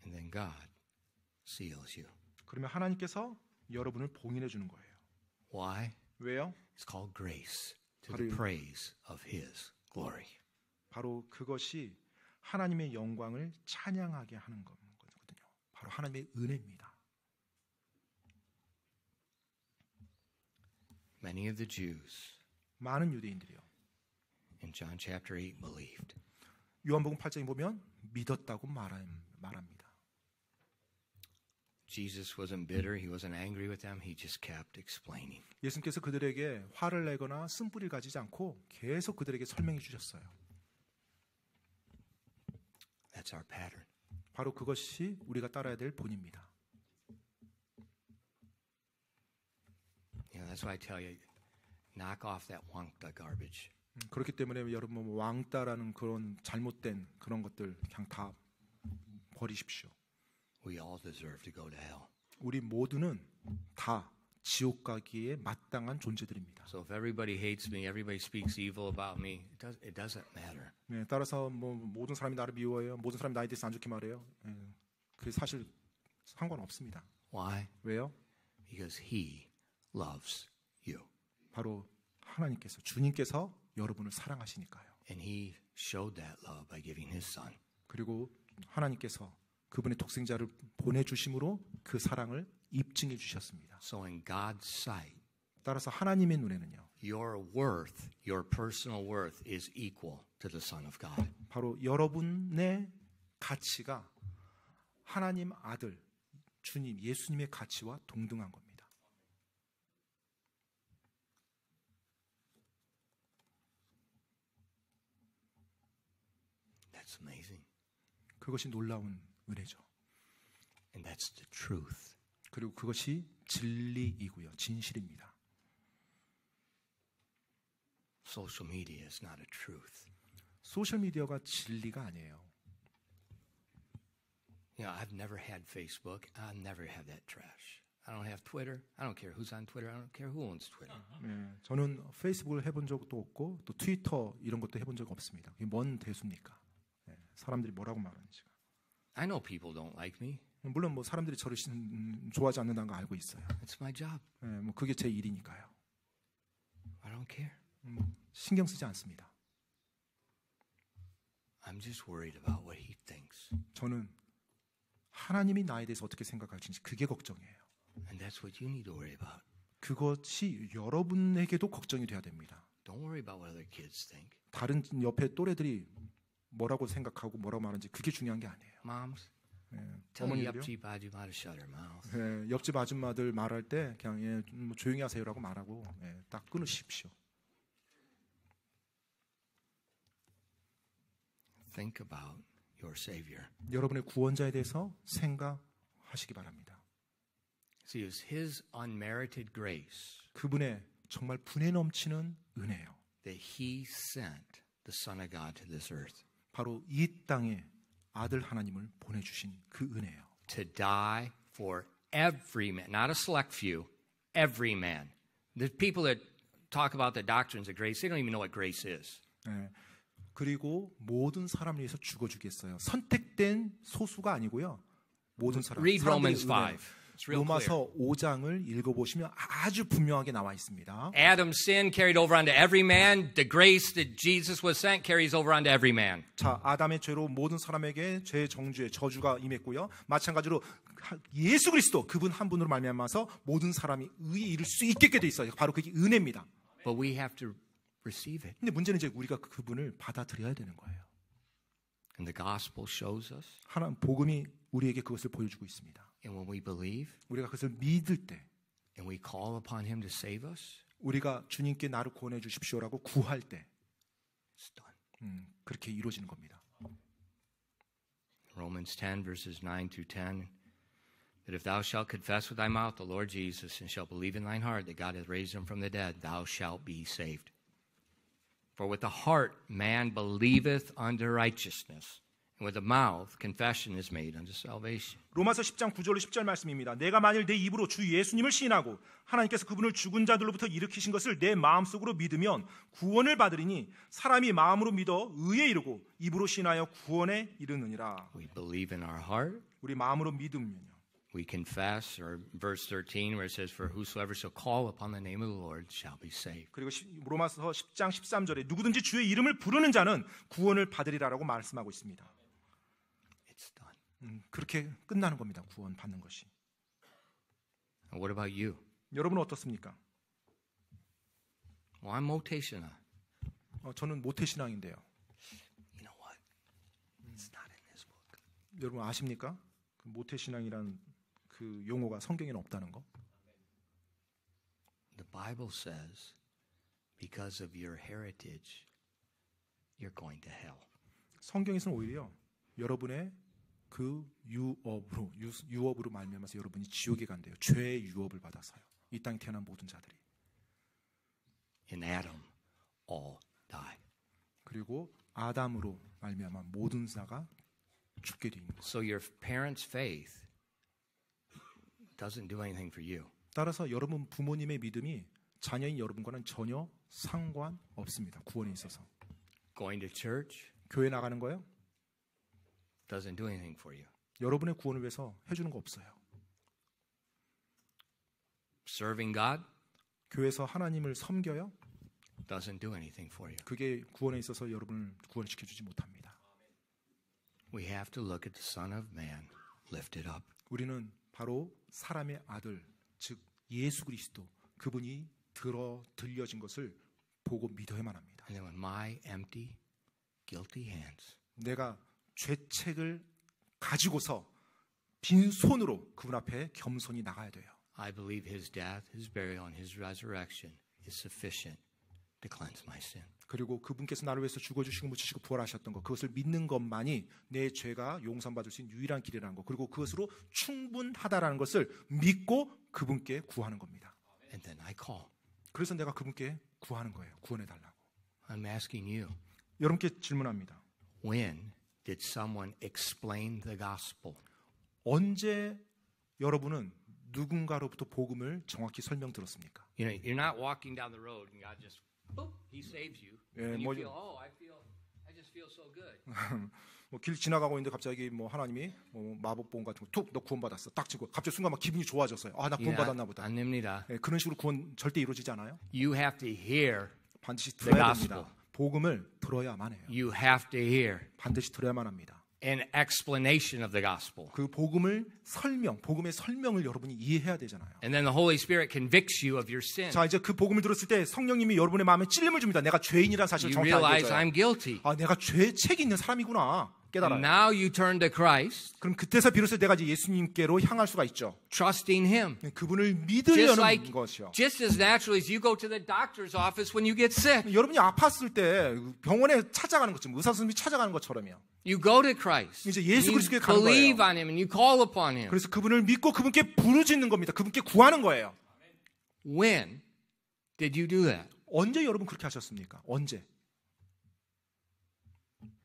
and then God seals you. 그러면 하나님께서 여러분을 봉인해 주는 거예요. Why? 왜요? It's called grace to the praise of His glory. 바로 그것이 하나님의 영광을 찬양하게 하는 거거든요. 바로 하나님의 은혜입니다. Many of the Jews 많은 유대인들이요. in John chapter 8 believed. 요한복음 8장에 보면 믿었다고 말합니다. Jesus wasn't bitter. He wasn't angry with them. He just kept explaining. 예수님께서 그들에게 화를 내거나 쓴뿌리를 가지지 않고 계속 그들에게 설명해 주셨어요. That's our pattern. 바로 그것이 우리가 따라야 될 본입니다. That's why I tell you, knock off that wangta garbage. 그렇기 때문에 여러분 왕따라는 그런 잘못된 그런 것들 그냥 다 버리십시오. We all deserve to go to hell. 우리 모두는 다 지옥 가기에 마땅한 존재들입니다. So if everybody hates me, everybody speaks evil about me, it doesn't matter. 네, 따라서 뭐 모든 사람이 나를 미워해요. 모든 사람이 나에 대해서 안 좋게 말해요. 그게 사실 상관없습니다. Why? 왜요? Because He loves you. 바로 하나님께서 주님께서 여러분을 사랑하시니까요. And He showed that love by giving His Son. 그리고 하나님께서 그분의 독생자를 보내주심으로 그 사랑을 입증해 주셨습니다. So in God's sight, 따라서 하나님의 눈에는요. your worth, your personal worth is equal to the Son of God. 바로 여러분의 가치가 하나님 아들, 주님, 예수님의 가치와 동등한 겁니다. That's amazing. 그것이 놀라운 은혜죠. And that's the truth. 그리고 그것이 진리이고요. 진실입니다. Social media is not a truth. 소셜미디어가 진리가 아니에요. You know, I've never had Facebook. I'll never have that trash. I don't have Twitter. I don't care who's on Twitter. I don't care who owns Twitter. 네, 저는 페이스북을 해본 적도 없고 또 트위터 이런 것도 해본 적 없습니다. 그게 뭔 대수입니까? 네, 사람들이 뭐라고 말하는지가. I know people don't like me. 물론 뭐 사람들이 저를 좋아하지 않는다는 거 알고 있어요. It's my job. 네, 뭐 그게 제 일이니까요. I don't care. 신경 쓰지 않습니다. I'm just worried about what he thinks. 저는 하나님이 나에 대해서 어떻게 생각할지 그게 걱정이에요. And that's what you need to worry about. 그것이 여러분에게도 걱정이 돼야 됩니다. Don't worry about what other kids think. 다른 옆에 또래들이 뭐라고 생각하고 뭐라고 말하는지 그게 중요한 게 아니에요. Moms, 네, tell your 어머니들요. 옆집 아줌마 to shut her mouth. 네, 옆집 아줌마들 말할 때 그냥 뭐 조용히 하세요라고 말하고 딱 끊으십시오. Think about your Savior. 여러분의 구원자에 대해서 생각하시기 바랍니다. See, it was His unmerited grace 그분의 정말 분에 넘치는 은혜요. that He sent the Son of God to this earth 바로 이 땅에 아들 하나님을 보내주신 그 은혜요. to die for every man, not a select few, every man. The people that talk about the doctrines of grace, they don't even know what grace is. 네. 그리고 모든 사람을 위해서 죽어주겠어요. 선택된 소수가 아니고요. 모든 사람. Read Romans 5. It's real clear. 로마서 5장을 읽어보시면 아주 분명하게 나와 있습니다. Adam's sin carried over onto every man. The grace that Jesus was sent carries over onto every man. 자, 아담의 죄로 모든 사람에게 죄 정죄 저주가 임했고요. 마찬가지로 예수 그리스도 그분 한 분으로 말미암아서 모든 사람이 의에 이를 수 있게 돼 있어요. 바로 그게 은혜입니다. But we have to receive it. 근데 문제는 이제 우리가 그분을 받아들여야 되는 거예요. And the gospel shows us. 하나님 복음이 우리에게 그것을 보여주고 있습니다. And when we believe 우리가 그것을 믿을 때 and we call upon Him to save us, 우리가 주님께 나를 구원해 주십시오라고 구할 때 it's done. 그렇게 이루어지는 겁니다. Romans 10 verses 9 through 10. That if thou shalt confess with thy mouth the Lord Jesus and shalt believe in thine heart that God hath raised him from the dead, thou shalt be saved. For with the heart man believeth unto righteousness, With the mouth, confession is made unto salvation. 로마서 10장 9절로 10절 말씀입니다. 내가 만일 내 입으로 주 예수님을 시인하고 하나님께서 그분을 죽은 자들로부터 일으키신 것을 내 마음속으로 믿으면 구원을 받으리니 사람이 마음으로 믿어 의에 이르고 입으로 시인하여 구원에 이르느니라. We believe in our heart. 우리 마음으로 믿으면요. We confess, or verse 13 where it says, For whosoever shall call upon the name of the Lord shall be saved. 그리고 로마서 10장 13절에 누구든지 주의 이름을 부르는 자는 구원을 받으리라라고 말씀하고 있습니다. It's done. 그렇게 끝나는 겁니다. 구원 받는 것이. And what about you? 여러분은 어떻습니까? Well, I'm motational. 저는 모태신앙인데요. You know what? It's not in this book. 여러분 아십니까? 그 모태신앙이란 그 용어가 성경에는 없다는 거. The Bible says, because of your heritage, you're going to hell. 성경에서는 오히려 여러분의 그 유업으로 말미암아서 여러분이 지옥에 간대요. 죄의 유업을 받아서요. 이 땅에 태어난 모든 자들이. In Adam, all die. 그리고 아담으로 말미암아 모든 자가 죽게 되는 거예요. So your parents' faith doesn't do anything for you. 따라서 여러분 부모님의 믿음이 자녀인 여러분과는 전혀 상관없습니다. 구원에 있어서. Going to church 교회 나가는 거요? doesn't do anything for you. 여러분의 구원을 위해서 해주는 거 없어요. Serving God 교회에서 하나님을 섬겨요? doesn't do anything for you. 그게 구원에 있어서 여러분을 구원시켜주지 못합니다. We have to look at the Son of Man lifted up. 우리는 바로 사람의 아들, 즉 예수 그리스도 그분이 들려진 것을 보고 믿어야만 합니다. And then with my empty, guilty hands, 내가 죄책을 가지고서 빈손으로 그분 앞에 겸손히 나가야 돼요. I believe His death, His burial, and His resurrection is sufficient to cleanse my sin. 그리고 그분께서 나를 위해서 죽어주시고 묻히시고 부활하셨던 것, 그것을 믿는 것만이 내 죄가 용서받을 수 있는 유일한 길이라는 것, 그리고 그것으로 충분하다라는 것을 믿고 그분께 구하는 겁니다. And then I call. 그래서 내가 그분께 구하는 거예요. 구원해달라고. I'm asking you, 여러분께 질문합니다. when did someone explain the gospel? 언제 여러분은 누군가로부터 복음을 정확히 설명 들었습니까? You know, you're not walking down the road and God just, boop, He saves you. 예, And you 뭐, feel, I just feel so good. 뭐 길 지나가고 있는데 갑자기 뭐 하나님이 뭐 마법봉 같은 거 툭 너 구원받았어. 딱 치고 갑자기 순간 막 기분이 좋아졌어요. 아, 나 구원받았나 보다. 아닙니다. 예, 그런 식으로 구원 절대 이루어지지 않아요. You have to hear 반드시 the 들어야 gospel. 됩니다. 복음을 들어야만 해요. You have to hear 반드시 들어야만 합니다. an explanation of the gospel. 그 복음의 설명을 여러분이 이해해야 되잖아요. And then the Holy Spirit convicts you of your sin. 자, 이제 그 복음을 들었을 때 성령님이 여러분의 마음에 찔림을 줍니다. 내가 죄인이라는 사실을 You 정확히 realize 알게 I'm 해줘요. guilty. 아, 내가 죄책이 있는 사람이구나 깨달아요. And now you turn to Christ, 그럼 그때서 비로소 내가 이제 예수님께로 향할 수가 있죠. trusting Him. 그분을 Just 믿으려는 like, 것이요. just as naturally as you go to the doctor's office when you get sick. 여러분이 아팠을 때 병원에 찾아가는 것처럼 의사 선생님이 찾아가는 것처럼요. You go to Christ. 이제 예수 You 그리스도께 가는 believe 거예요. on Him and you call upon Him. 그래서 그분을 믿고 그분께 부르짖는 겁니다. 그분께 구하는 거예요. When did you do that? 언제 여러분 그렇게 하셨습니까? 언제?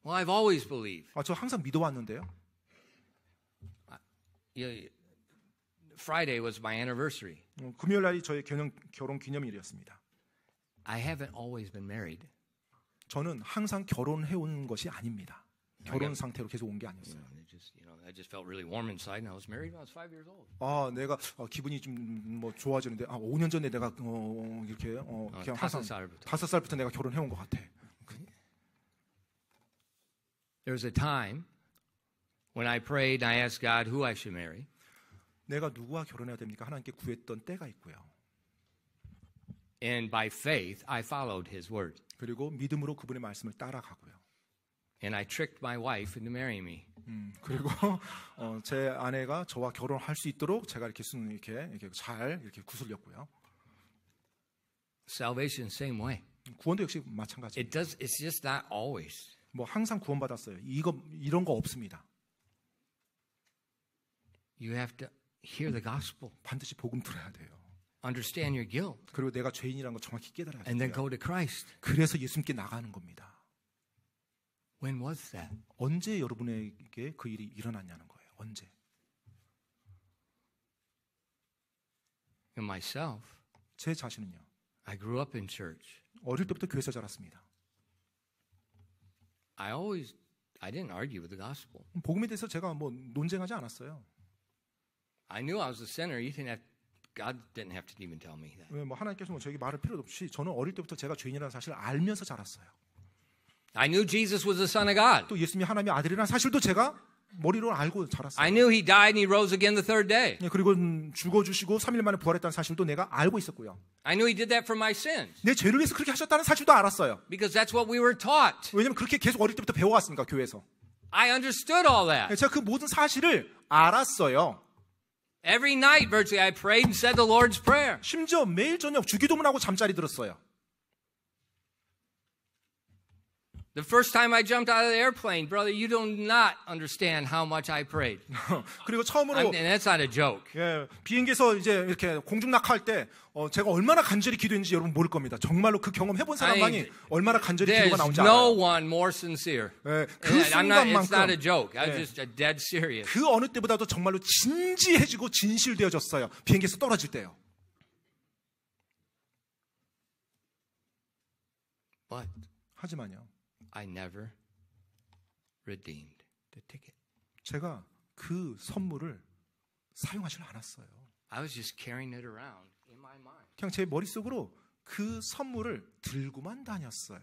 Well, I've always believed. 저 항상 믿어왔는데요. Friday was my anniversary. 금요일 날이 저의 결혼 기념일이었습니다. I haven't always been married. 저는 항상 결혼해온 것이 아닙니다. 결혼 상태로 계속 온 게 아니었어요. I just felt really warm inside, and I was married when I was 5 years old. 내가 기분이 좀 뭐 좋아지는데 5년 전에 내가 이렇게 그냥 항상 5살부터 내가 결혼해온 것 같아. There was a time when I prayed and I asked God who I should marry. 내가 누구와 결혼해야 됩니까? 하나님께 구했던 때가 있고요. And by faith, I followed His word. 그리고 믿음으로 그분의 말씀을 따라가고요. And I tricked my wife into marrying me. 그리고 제 아내가 저와 결혼할 수 있도록 제가 이렇게 잘 이렇게 구슬렸고요. Salvation, same way. 구원도 역시 마찬가지입니다. It's just not always. 뭐 항상 구원받았어요. 이런 거 없습니다. You have to hear the gospel. 반드시 복음 들어야 돼요. Understand your guilt. 그리고 내가 죄인이라는 걸 정확히 깨달아야 돼요. And then go to Christ. 그래서 예수님께 나가는 겁니다. When was that? 언제 여러분에게 그 일이 일어났냐는 거예요. 언제? In myself, 제 자신은요. I grew up in church. 어릴 때부터 교회에서 자랐습니다. I didn't argue with the gospel. 복음에 대해서 제가 뭐 논쟁하지 않았어요. I knew I was a sinner. God didn't have to even tell me that. 왜 뭐 하나님께서 뭐 저에게 말할 필요도 없이 저는 어릴 때부터 제가 죄인이라는 사실을 알면서 자랐어요. I knew Jesus was the Son of God. 또 예수님이 하나님의 아들이라는 사실도 제가 머리로 알고 자랐어요. I knew He died and He rose again the third day. 그리고 죽어주시고 3일 만에 부활했다는 사실도 내가 알고 있었고요. I knew He did that for my sins 내 죄를 위해서 그렇게 하셨다는 사실도 알았어요. because that's what we were taught. 왜냐하면 그렇게 계속 어릴 때부터 배워왔으니까 교회에서. I understood all that. 제가 그 모든 사실을 알았어요. Every night, virtually, I prayed and said the Lord's Prayer. 심지어 매일 저녁 주기도문하고 잠자리 들었어요. The first time I jumped out of the airplane, brother, you do not understand how much I prayed. 그리고 처음으로 And that's not a joke. 비행기에서 이제 이렇게 공중 낙하할 때 제가 얼마나 간절히 기도했는지 여러분 모를 겁니다. 정말로 그 경험 해본 사람만이 얼마나 간절히 기도가 There's 나온지 no 알아요. one more sincere. 그 It's not a 순간만큼 joke. I was just dead serious. 그 어느 때보다도 정말로 진지해지고 진실되어졌어요. 비행기에서 떨어질 때요. But 하지만요. I never redeemed the ticket. 제가 그 선물을 사용하지 않았어요. I was just carrying it around in my mind. 그냥 제 머릿속으로 그 선물을 들고만 다녔어요.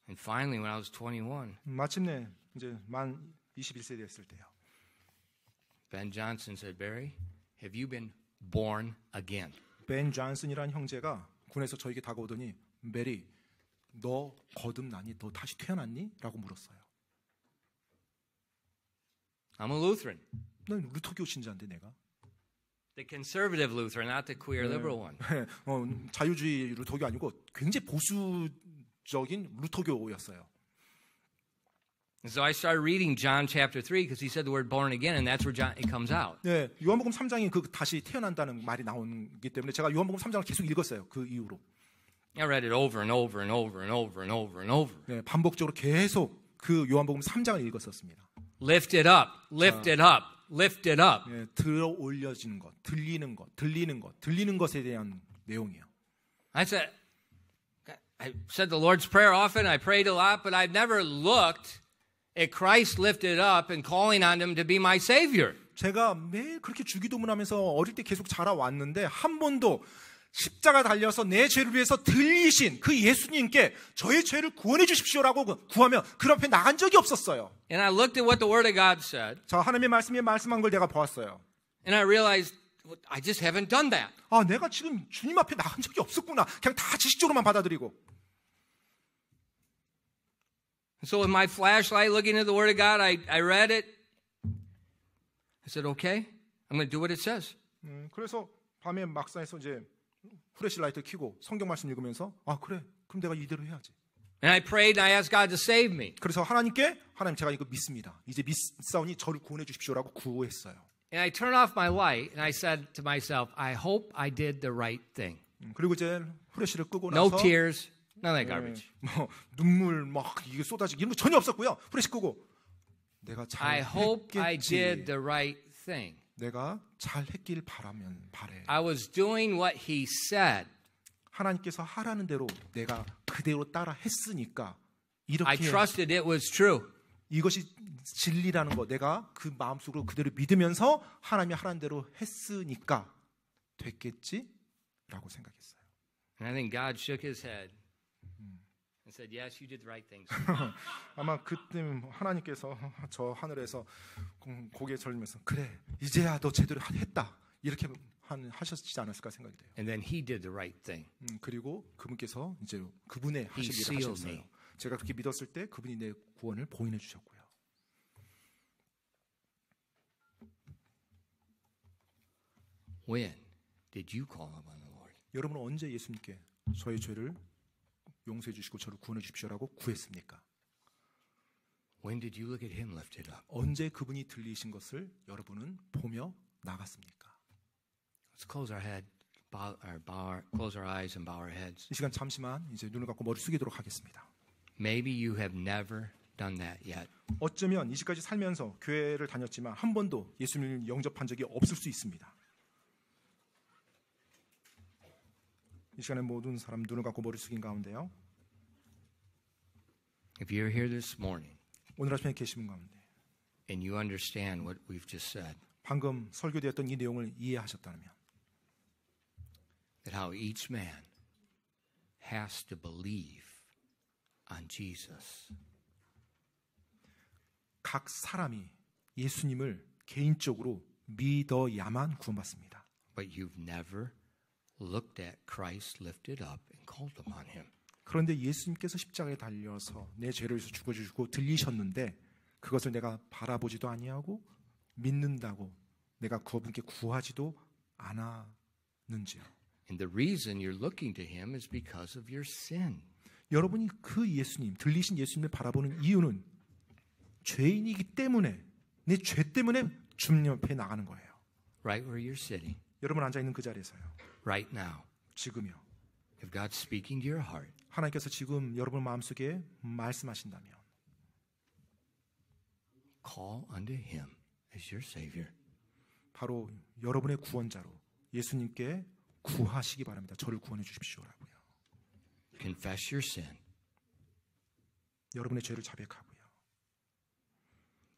And finally, when I was 21, 마침내 이제 만 21세 됐을 때요. Ben Johnson said, Barry, have you been born again? 벤 존슨이라는 형제가 군에서 저에게 다가오더니 메리, 너 거듭나니? 너 다시 태어났니? 라고 물었어요. I'm a Lutheran. 난 루터교 신자인데 내가. The conservative Lutheran, not the queer liberal one. 자유주의 루터교 아니고 굉장히 보수적인 루터교였어요. And so I started reading John chapter 3 because he said the word born again, and that's where it comes out. 네, 요한복음 3장이 그 다시 태어난다는 말이 나오기 때문에 제가 요한복음 3장을 계속 읽었어요. 그 이후로. I read it over and over and over and over and over and over. 네, 반복적으로 계속 그 요한복음 3장을 읽었었습니다. Lift it up, lift it up, lift it up. 네, 들어 올려지는 것, 들리는 것, 들리는 것에 대한 내용이에요. I said the Lord's Prayer often. I prayed a lot, but I've never looked at Christ lifted up and calling on Him to be my Savior. 제가 매일 그렇게 주기도문하면서 어릴 때 계속 자라왔는데 한 번도 십자가 달려서 내 죄를 위해서 들리신 그 예수님께 저의 죄를 구원해 주십시오라고 구하며 그 앞에 나간 적이 없었어요. And I looked at what the Word of God said. 자, 하나님의 말씀이 말씀한 걸 내가 보았어요. And I realized I just haven't done that. 아, 내가 지금 주님 앞에 나간 적이 없었구나. 그냥 다 지식적으로만 받아들이고. So with my flashlight looking at the Word of God, I read it. I said, okay, I'm going to do what it says. 그래서 밤에 막사에서 이제 후레시라이트 켜고 성경 말씀 읽으면서 아, 그래. 그럼 내가 이대로 해야지. And I prayed and I asked God to save me. 그래서 하나님 제가 이거 믿습니다. 이제 믿사오니 저를 구원해 주십시오라고 구호했어요. And I turned off my light and I said to myself, I hope I did the right thing. 그리고 이제 후레시를 끄고 No 나서 tears, none of that garbage. 뭐 눈물 막 이게 쏟아지고 이런 거 전혀 없었고요. 후레시 끄고 내가 I 잘 hope I did 했겠지. the right thing. 내가 잘 했길 바래. I was doing what He said. 하나님께서 하라는 대로 내가 그대로 따라 했으니까 I 이렇게 trusted it was true. 이것이 진리라는 거 내가 그 마음속으로 그대로 믿으면서 하나님이 하라는 대로 했으니까 됐겠지라고 생각했어요. And I think God shook His head and said, yes, you did the right thing. 아마 그때 하나님께서 저 하늘에서 고개 절면서 그래 이제야 너 제대로 했다 이렇게 하셨지 않았을까 생각이 돼요. And then He did the right thing. 그리고 그분께서 이제 그분의 하실 일을 sealed 하셨어요. me. 제가 그렇게 믿었을 때 그분이 내 구원을 보인해 주셨고요. When did you call upon the Lord? 여러분은 언제 예수님께 저의 죄를 용서해 주시고 저를 구원해 주십시오라고 구했습니까? When did you look at Him lifted up? 언제 그분이 들리신 것을 여러분은 보며 나갔습니까? Let's close our head close our eyes and bow our heads. 이 시간 잠시만 이제 눈을 감고 머리 숙이도록 하겠습니다. Maybe you have never done that yet. 어쩌면 이제까지 살면서 교회를 다녔지만 한 번도 예수님을 영접한 적이 없을 수 있습니다. 이 시간에 모든 사람 눈을 감고 머리 숙인 가운데요. If you're here this morning 오늘 아침에 계신 분 가운데 and you understand what we've just said, 방금 설교되었던 이 내용을 이해하셨다면 that how each man has to believe on Jesus. 각 사람이 예수님을 개인적으로 믿어야만 구원받습니다. But you've never looked at Christ lifted up and called upon him. 그런데 예수님께서 십자가에 달려서 내 죄를 위해서 죽어주시고 들리셨는데 그것을 내가 바라보지도 아니하고 믿는다고 내가 그분께 구하지도 않았는지요. And the reason you're looking to him is because of your sin. 여러분이 그 예수님, 들리신 예수님을 바라보는 이유는 죄인이기 때문에 내 죄 때문에 주님 옆에 나가는 거예요. Right where you're sitting, 여러분 앉아있는 그 자리에서요. right now. 지금요. If God's speaking to your heart, 하나님께서 지금 여러분 마음속에 말씀하신다면 call unto him as your Savior. 바로 여러분의 구원자로 예수님께 구하시기 바랍니다. 저를 구원해 주십시오라고요. Confess your sin. 여러분의 죄를 자백하고요.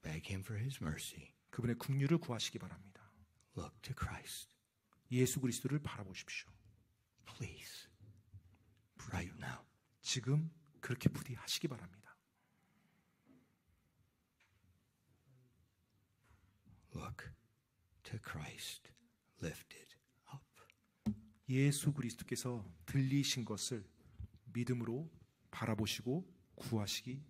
Beg him for his mercy. 그분의 긍휼을 구하시기 바랍니다. Look to Christ. 예수 그리스도를 바라보십시오. Please. Right now. 지금 그렇게 부디하시기 바랍니다. Look to Christ lifted up. 예수 그리스도께서 들리신 것을 믿음으로 바라보시고 구하시기